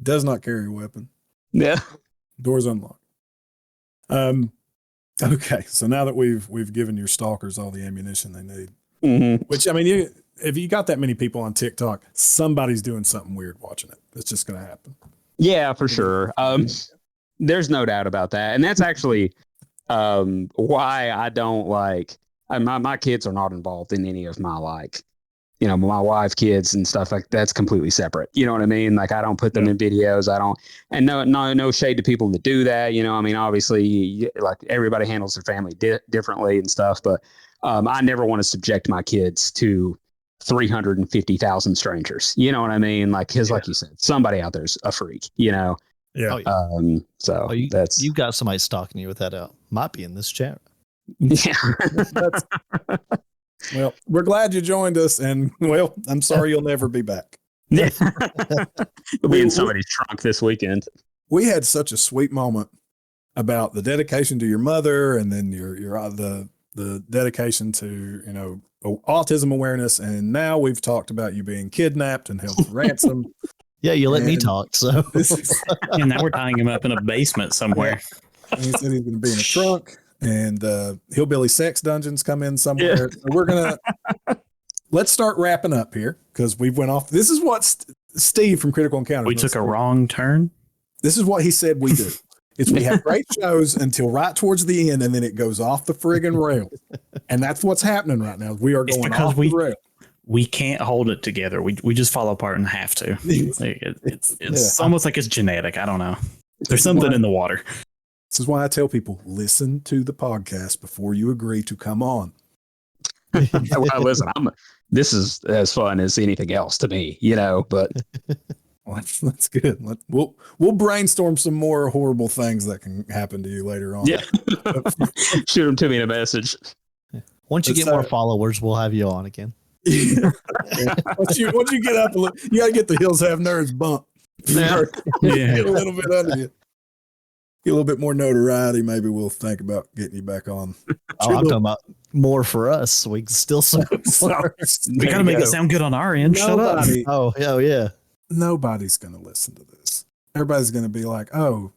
Speaker 5: Does not carry a weapon.
Speaker 3: Yeah.
Speaker 5: Doors unlocked. Okay, so now that we've given your stalkers all the ammunition they need, which if you got that many people on TikTok, somebody's doing something weird watching it. It's just going to happen.
Speaker 3: Yeah, for sure. There's no doubt about that, and that's actually why I don't my kids are not involved in any of my my wife, kids and stuff like that's completely separate. You know what I mean? Like I don't put them in videos. I don't, and no shade to people that do that. Obviously like everybody handles their family differently and stuff, but I never want to subject my kids to 350,000 strangers. You know what I mean? Like, cause like you said, somebody out there's a freak,
Speaker 5: Yeah.
Speaker 2: Oh, yeah.
Speaker 3: So
Speaker 2: you,
Speaker 3: that's
Speaker 2: you've got somebody stalking you with that out. Might be in this chat.
Speaker 3: yeah.
Speaker 5: Well, we're glad you joined us, and well, I'm sorry you'll never be back.
Speaker 3: You'll be in somebody's trunk this weekend.
Speaker 5: We had such a sweet moment about the dedication to your mother, and then your the dedication to autism awareness, and now we've talked about you being kidnapped and held for ransom.
Speaker 2: Yeah, you let me
Speaker 5: And
Speaker 2: talk. So
Speaker 4: And now we're tying him up in a basement somewhere.
Speaker 5: And he said he's going to be in a trunk, and hillbilly sex dungeons come in somewhere.
Speaker 3: Yeah.
Speaker 5: So we're gonna let's start wrapping up here because we've went off. This is what Steve from Critical Encounter.
Speaker 4: We took a wrong turn.
Speaker 5: This is what he said we do. It's we have great shows until right towards the end, and then it goes off the friggin' rail. And that's what's happening right now. We are
Speaker 4: It's
Speaker 5: going
Speaker 4: because
Speaker 5: off the rail.
Speaker 4: We can't hold it together. We just fall apart and have to. It's almost like it's genetic. I don't know. There's something in the water.
Speaker 5: This is why I tell people, listen to the podcast before you agree to come on.
Speaker 3: Well, listen, this is as fun as anything else to me, but
Speaker 5: Well, that's good. We'll brainstorm some more horrible things that can happen to you later on.
Speaker 3: yeah. Shoot them to me in a message.
Speaker 2: once you get more followers, we'll have you on again.
Speaker 5: Yeah. Once you get up, you got to get the Hills Have Nerds bump.
Speaker 2: Yeah.
Speaker 5: Get a little bit under you. Get a little bit more notoriety. Maybe we'll think about getting you back on.
Speaker 2: Oh, I'm talking about more for us. So we can still support.
Speaker 4: We got to make it sound good on our end. Shut up.
Speaker 2: Oh, yeah.
Speaker 5: Nobody's going to listen to this. Everybody's going to be like, "Oh,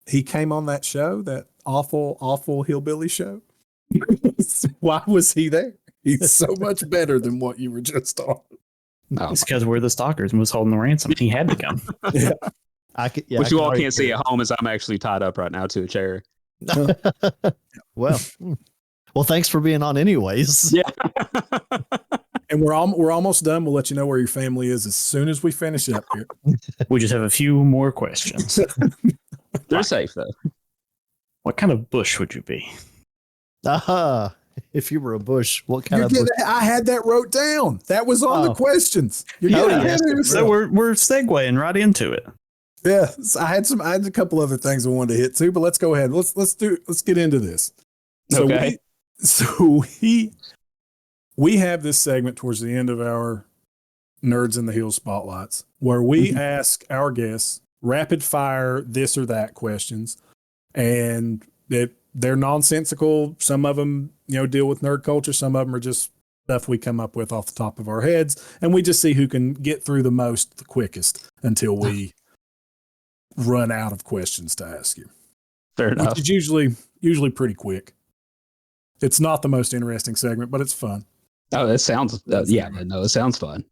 Speaker 5: he came on that show, that awful hillbilly show. Why was he there? He's so much better than what you were just on."
Speaker 4: It's because we're the stalkers and was holding the ransom. He had to come.
Speaker 5: Yeah.
Speaker 3: What you all can't see at home is I'm actually tied up right now to a chair.
Speaker 2: Well, thanks for being on anyways.
Speaker 3: Yeah.
Speaker 5: And we're almost done. We'll let you know where your family is as soon as we finish up here.
Speaker 4: We just have a few more questions.
Speaker 3: They're safe though.
Speaker 4: What kind of bush would you be?
Speaker 2: Aha. If you were a bush, what kind of bush?
Speaker 5: I had that wrote down. That was on the questions.
Speaker 4: So we're segueing right into it.
Speaker 5: Yeah, I had a couple other things I wanted to hit too, but let's go ahead. Let's get into this. So
Speaker 3: okay.
Speaker 5: We have this segment towards the end of our Nerds in the Hills spotlights where we ask our guests rapid fire this or that questions, and they're nonsensical. Some of them, deal with nerd culture. Some of them are just stuff we come up with off the top of our heads, and we just see who can get through the most the quickest until we run out of questions to ask you.
Speaker 3: Fair enough.
Speaker 5: Which is usually pretty quick. It's not the most interesting segment, but it's fun.
Speaker 3: Oh, that sounds it sounds fun.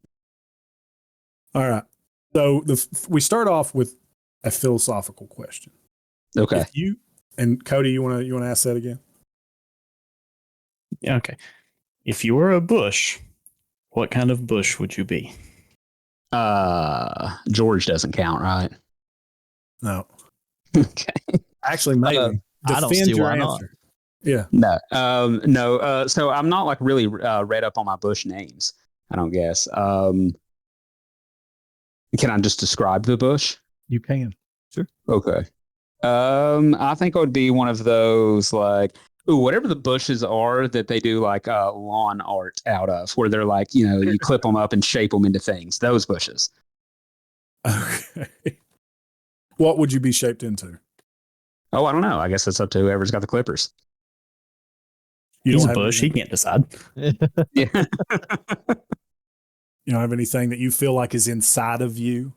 Speaker 5: All right. So we start off with a philosophical question.
Speaker 3: Okay.
Speaker 5: And Cody, you want to ask that again?
Speaker 4: Yeah, okay. If you were a bush, what kind of bush would you be?
Speaker 3: George doesn't count, right?
Speaker 5: No.
Speaker 3: Okay.
Speaker 5: Actually, maybe.
Speaker 2: I don't see why not.
Speaker 5: Yeah.
Speaker 3: No. No. So I'm not like really read up on my bush names. I don't guess. Can I just describe the bush?
Speaker 2: You can. Sure.
Speaker 3: Okay. I think I would be one of those like, whatever the bushes are that they do like lawn art out of, where they're like, you clip them up and shape them into things. Those bushes.
Speaker 5: Okay. What would you be shaped into?
Speaker 3: Oh, I don't know. I guess it's up to whoever's got the clippers.
Speaker 4: He's a bush. He can't decide.
Speaker 3: Yeah.
Speaker 5: You don't have anything that you feel like is inside of you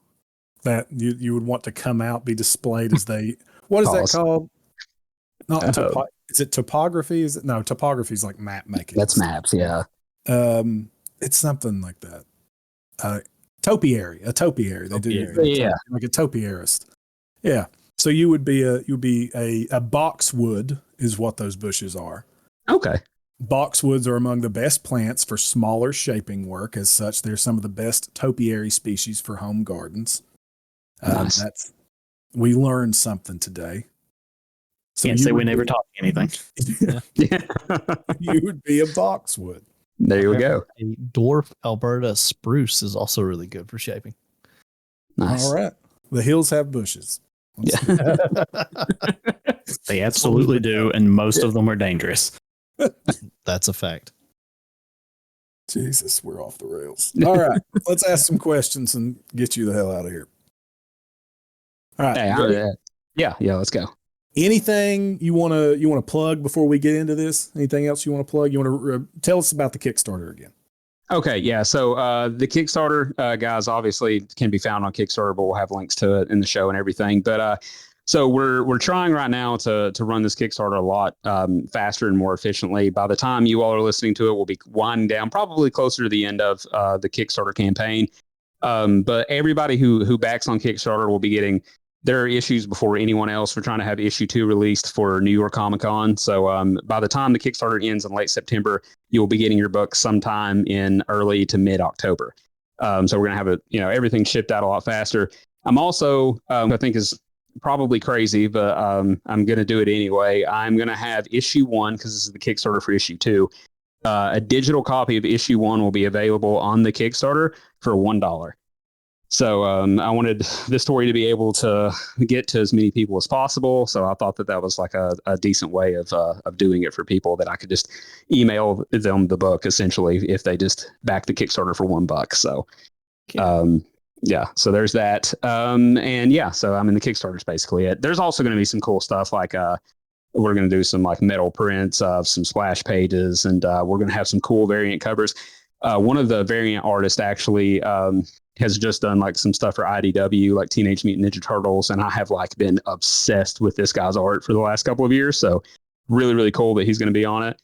Speaker 5: that you would want to come out, be displayed as what is that called? Not is it topography? Is it no topography is like map making.
Speaker 3: That's maps, yeah.
Speaker 5: It's something like that. Topiary. They do like a topiarist. Yeah. So you would be a boxwood is what those bushes are.
Speaker 3: Okay.
Speaker 5: Boxwoods are among the best plants for smaller shaping work. As such, they're some of the best topiary species for home gardens.
Speaker 3: Nice.
Speaker 5: We learned something today. So
Speaker 4: Can't say we never taught you anything.
Speaker 5: You would be a boxwood.
Speaker 3: There we go.
Speaker 2: A dwarf Alberta spruce is also really good for shaping.
Speaker 3: Nice.
Speaker 5: All right. The hills have bushes.
Speaker 4: They absolutely do, and most of them are dangerous.
Speaker 2: That's a fact.
Speaker 1: Jesus, we're off the rails. All right, let's ask some questions and get you the hell out of here. All right,
Speaker 3: Hey, yeah, let's go.
Speaker 1: anything you want to plug before we get into this? Anything else you want to plug? You want to tell us about the Kickstarter again?
Speaker 3: Okay, yeah. So the Kickstarter, guys, obviously can be found on Kickstarter, but we'll have links to it in the show and everything. But so we're trying right now to run this Kickstarter a lot faster and more efficiently. By the time you all are listening to it, we'll be winding down, probably closer to the end of the Kickstarter campaign. But everybody who backs on Kickstarter will be getting their issues before anyone else. We're trying to have issue 2 released for New York Comic Con. So by the time the Kickstarter ends in late September, you'll be getting your book sometime in early to mid October. So we're going to have everything shipped out a lot faster. I'm also, I think is probably crazy, but I'm going to do it anyway. I'm going to have issue 1, because this is the Kickstarter for issue 2. A digital copy of issue 1 will be available on the Kickstarter for $1. So I wanted this story to be able to get to as many people as possible. So I thought that was like a decent way of doing it for people, that I could just email them the book essentially if they just back the Kickstarter for $1. So yeah, so there's that. And yeah, so I mean the Kickstarter is basically it. There's also going to be some cool stuff like we're going to do some like metal prints of some splash pages, and we're going to have some cool variant covers. One of the variant artists actually has just done like some stuff for IDW, like Teenage Mutant Ninja Turtles, and I have like been obsessed with this guy's art for the last couple of years. So really, really cool that he's going to be on it.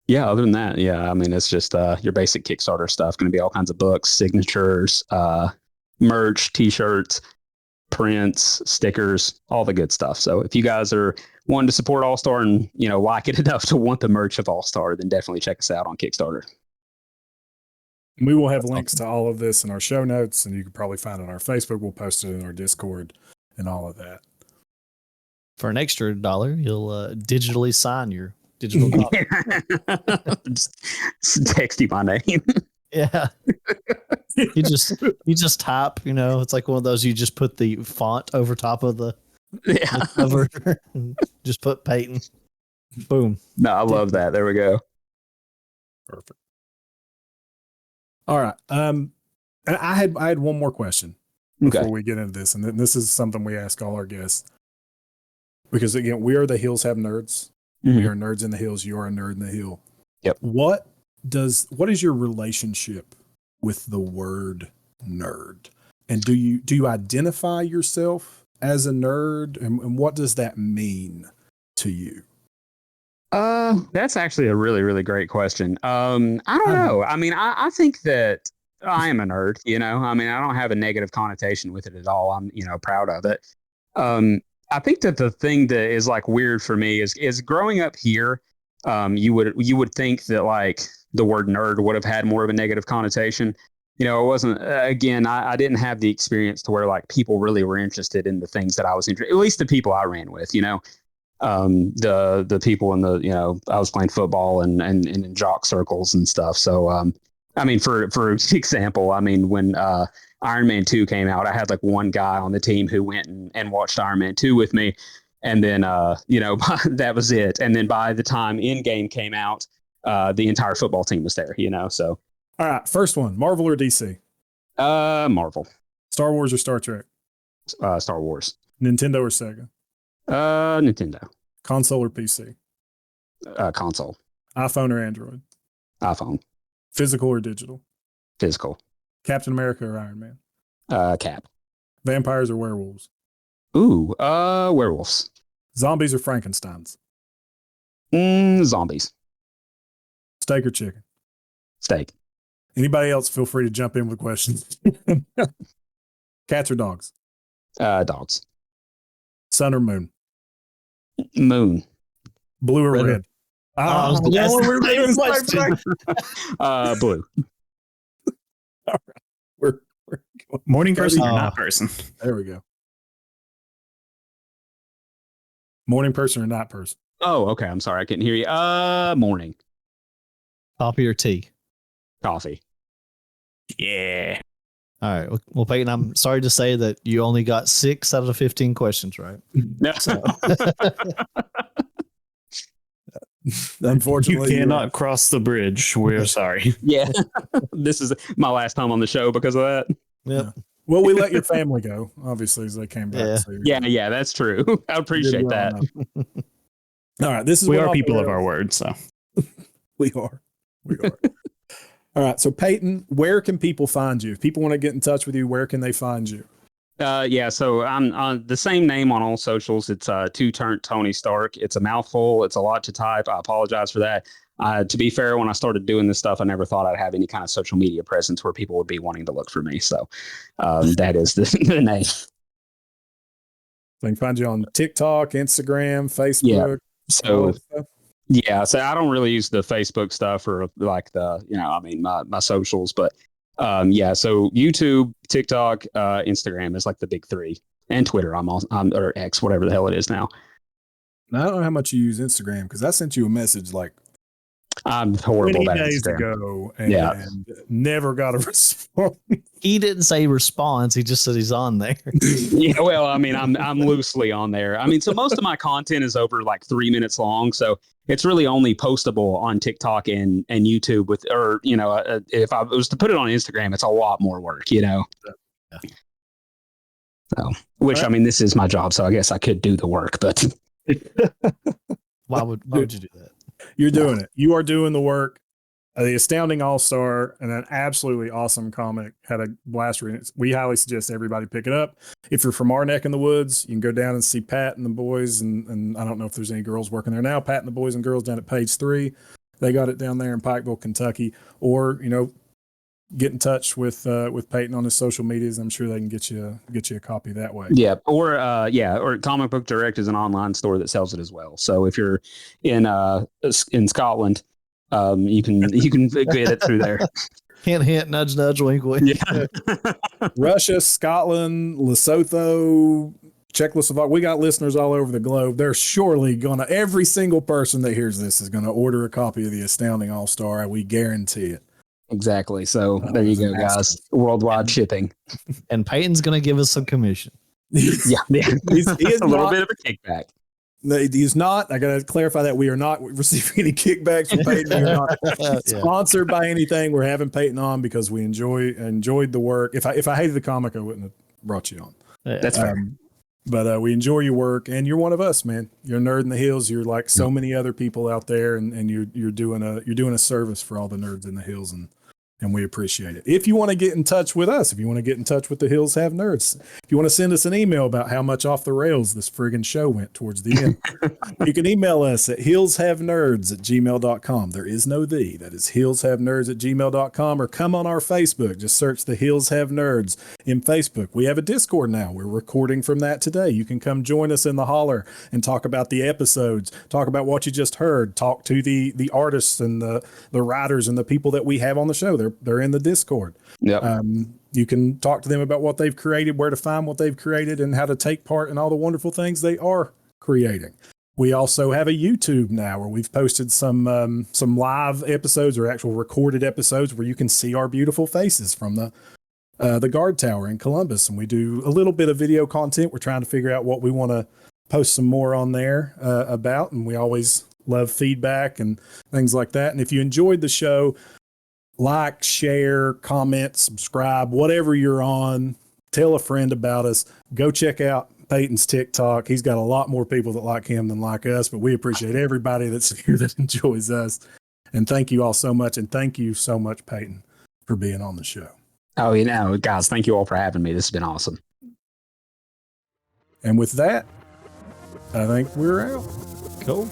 Speaker 3: Yeah, other than that, yeah, I mean, it's just your basic Kickstarter stuff. Going to be all kinds of books, signatures, merch, T-shirts, prints, stickers, all the good stuff. So if you guys are wanting to support All Star and like it enough to want the merch of All Star, then definitely check us out on Kickstarter.
Speaker 5: We will have links to all of this in our show notes, and you can probably find it on our Facebook. We'll post it in our Discord and all of that.
Speaker 2: For an extra $1, you'll digitally sign your digital copy.
Speaker 3: Just text you my name.
Speaker 2: Yeah. You just type, it's like one of those, you just put the font over top of the cover. Just put Payton. Boom.
Speaker 3: No, I love that. There we go.
Speaker 5: Perfect. All right. And I had one more question before we get into this, and this is something we ask all our guests, because again, we are the Hills Have Nerds. Mm-hmm. We are nerds in the hills. You are a nerd in the hill.
Speaker 3: Yep.
Speaker 5: What is your relationship with the word nerd? And do you identify yourself as a nerd? And what does that mean to you?
Speaker 3: That's actually a really, really great question. I don't know. I mean, I think that I am a nerd, I mean, I don't have a negative connotation with it at all. I'm, proud of it. I think that the thing that is like weird for me is growing up here. You would think that like the word nerd would have had more of a negative connotation. It wasn't, again, I didn't have the experience to where like people really were interested in the things that I was interested, at least the people I ran with, the people in the, I was playing football and in jock circles and stuff. So, I mean, for example, I mean, when, Iron Man 2 came out, I had like one guy on the team who went and watched Iron Man 2 with me. And then, that was it. And then by the time Endgame came out, the entire football team was there, so.
Speaker 5: All right. First one, Marvel or DC?
Speaker 3: Marvel.
Speaker 5: Star Wars or Star Trek?
Speaker 3: Star Wars.
Speaker 5: Nintendo or Sega?
Speaker 3: Nintendo.
Speaker 5: Console or PC?
Speaker 3: Console.
Speaker 5: iPhone or Android?
Speaker 3: iPhone.
Speaker 5: Physical or digital?
Speaker 3: Physical.
Speaker 5: Captain America or Iron Man?
Speaker 3: Cap.
Speaker 5: Vampires or werewolves?
Speaker 3: Ooh, werewolves.
Speaker 5: Zombies or Frankensteins?
Speaker 3: Zombies.
Speaker 5: Steak or chicken?
Speaker 3: Steak.
Speaker 5: Anybody else, feel free to jump in with questions. Cats or dogs?
Speaker 3: Dogs.
Speaker 5: Sun or moon?
Speaker 3: Moon.
Speaker 5: Blue or red?
Speaker 3: Blue.
Speaker 5: All right. We're
Speaker 4: morning person or night person?
Speaker 5: There we go. Morning person or night person?
Speaker 3: Oh, okay. I'm sorry. I couldn't hear you. Morning.
Speaker 2: Coffee or tea?
Speaker 3: Coffee.
Speaker 4: Yeah.
Speaker 2: All right. Well, Peyton, I'm sorry to say that you only got 6 out of the 15 questions right.
Speaker 3: No.
Speaker 2: So,
Speaker 1: Unfortunately,
Speaker 4: You cannot cross the bridge. We're sorry.
Speaker 3: Yeah. This is my last time on the show because of that.
Speaker 2: yep.
Speaker 5: Well, we let your family go, obviously, as they came back.
Speaker 2: Yeah.
Speaker 5: So
Speaker 3: Yeah, that's true. I appreciate that.
Speaker 5: All right, this is
Speaker 4: We
Speaker 5: what
Speaker 4: are
Speaker 5: I'll
Speaker 4: people
Speaker 5: do.
Speaker 4: of our word, so.
Speaker 1: we are.
Speaker 5: All right, so Peyton, where can people find you? If people want to get in touch with you, where can they find you?
Speaker 3: Yeah, so I'm on the same name on all socials. It's Two-Turn Tony Stark. It's a mouthful. It's a lot to type. I apologize for that. To be fair, when I started doing this stuff, I never thought I'd have any kind of social media presence where people would be wanting to look for me. So that is the name.
Speaker 5: They can find you on TikTok, Instagram, Facebook.
Speaker 3: Yeah.
Speaker 5: all
Speaker 3: So
Speaker 5: that stuff.
Speaker 3: yeah, so I don't really use the Facebook stuff or like my socials, but yeah, so YouTube, TikTok, Instagram is like the big 3, and Twitter. I'm or X, whatever the hell it is now.
Speaker 1: Now, I don't know how much you use Instagram because I sent you a message like
Speaker 3: I'm horrible
Speaker 5: 20
Speaker 3: at
Speaker 5: days
Speaker 3: Instagram.
Speaker 5: ago and
Speaker 3: Yeah.
Speaker 5: never got a response.
Speaker 2: He didn't say response. He just said he's on there.
Speaker 3: Yeah, well, I mean, I'm loosely on there. I mean, so most of my content is over like 3 minutes long, so it's really only postable on TikTok and YouTube if I was to put it on Instagram, it's a lot more work,
Speaker 2: Yeah.
Speaker 3: So, which I mean, this is my job, so I guess I could do the work, but
Speaker 2: Why would you do that?
Speaker 5: You're doing it. You are doing the work. The Astounding All-Star and an absolutely awesome comic. Had a blast reading it. We highly suggest everybody pick it up. If you're from our neck in the woods, you can go down and see Pat and the boys. And I don't know if there's any girls working there now. Pat and the boys and girls down at page 3. They got it down there in Pikeville, Kentucky. Or, get in touch with Peyton on his social medias. I'm sure they can get you a copy that way.
Speaker 3: yeah, or Comic Book Direct is an online store that sells it as well. So if you're in Scotland, you can get it through there.
Speaker 2: Hint, hint, nudge, nudge, wink, wink.
Speaker 3: Yeah.
Speaker 5: Russia, Scotland, Lesotho, Czechoslovakia. We got listeners all over the globe. They're surely every single person that hears this is gonna order a copy of the Astounding All-Star. We guarantee it.
Speaker 3: Exactly. So there you go, guys. Worldwide shipping.
Speaker 2: And Peyton's going to give us some commission.
Speaker 3: Yeah.
Speaker 5: He is
Speaker 3: a little
Speaker 5: not-
Speaker 3: bit of a kickback.
Speaker 5: No, he's not. I got to clarify that we are not receiving any kickbacks from Peyton. We are not
Speaker 2: Yeah.
Speaker 5: sponsored by anything. We're having Peyton on because we enjoyed the work. If I hated the comic, I wouldn't have brought you on.
Speaker 3: That's fair.
Speaker 5: But we enjoy your work, and you're one of us, man. You're a nerd in the hills. You're like so many other people out there, and you're doing a service for all the nerds in the hills, and we appreciate it. If you want to get in touch with us, if you want to get in touch with the Hills Have Nerds, if you want to send us an email about how much off the rails this friggin' show went towards the end, you can email us at hillshavenerds@gmail.com. There is no the. That is hillshavenerds@gmail.com, or come on our Facebook. Just search the Hills Have Nerds in Facebook. We have a Discord now. We're recording from that today. You can come join us in the holler and talk about the episodes, talk about what you just heard, talk to the artists and the writers and the people that we have on the show. They're in the Discord.
Speaker 3: Yep.
Speaker 5: You can talk to them about what they've created, where to find what they've created, and how to take part in all the wonderful things they are creating. We also have a YouTube now where we've posted some live episodes or actual recorded episodes where you can see our beautiful faces from the guard tower in Columbus. And we do a little bit of video content. We're trying to figure out what we want to post some more on there about. And we always love feedback and things like that. And if you enjoyed the show, like, share, comment, subscribe, whatever you're on, tell a friend about us. Go check out Peyton's TikTok. He's got a lot more people that like him than like us, but we appreciate everybody that's here that enjoys us. And thank you all so much. And thank you so much, Peyton, for being on the show.
Speaker 3: Oh, guys, thank you all for having me. This has been awesome.
Speaker 5: And with that, I think we're out.
Speaker 2: Cool.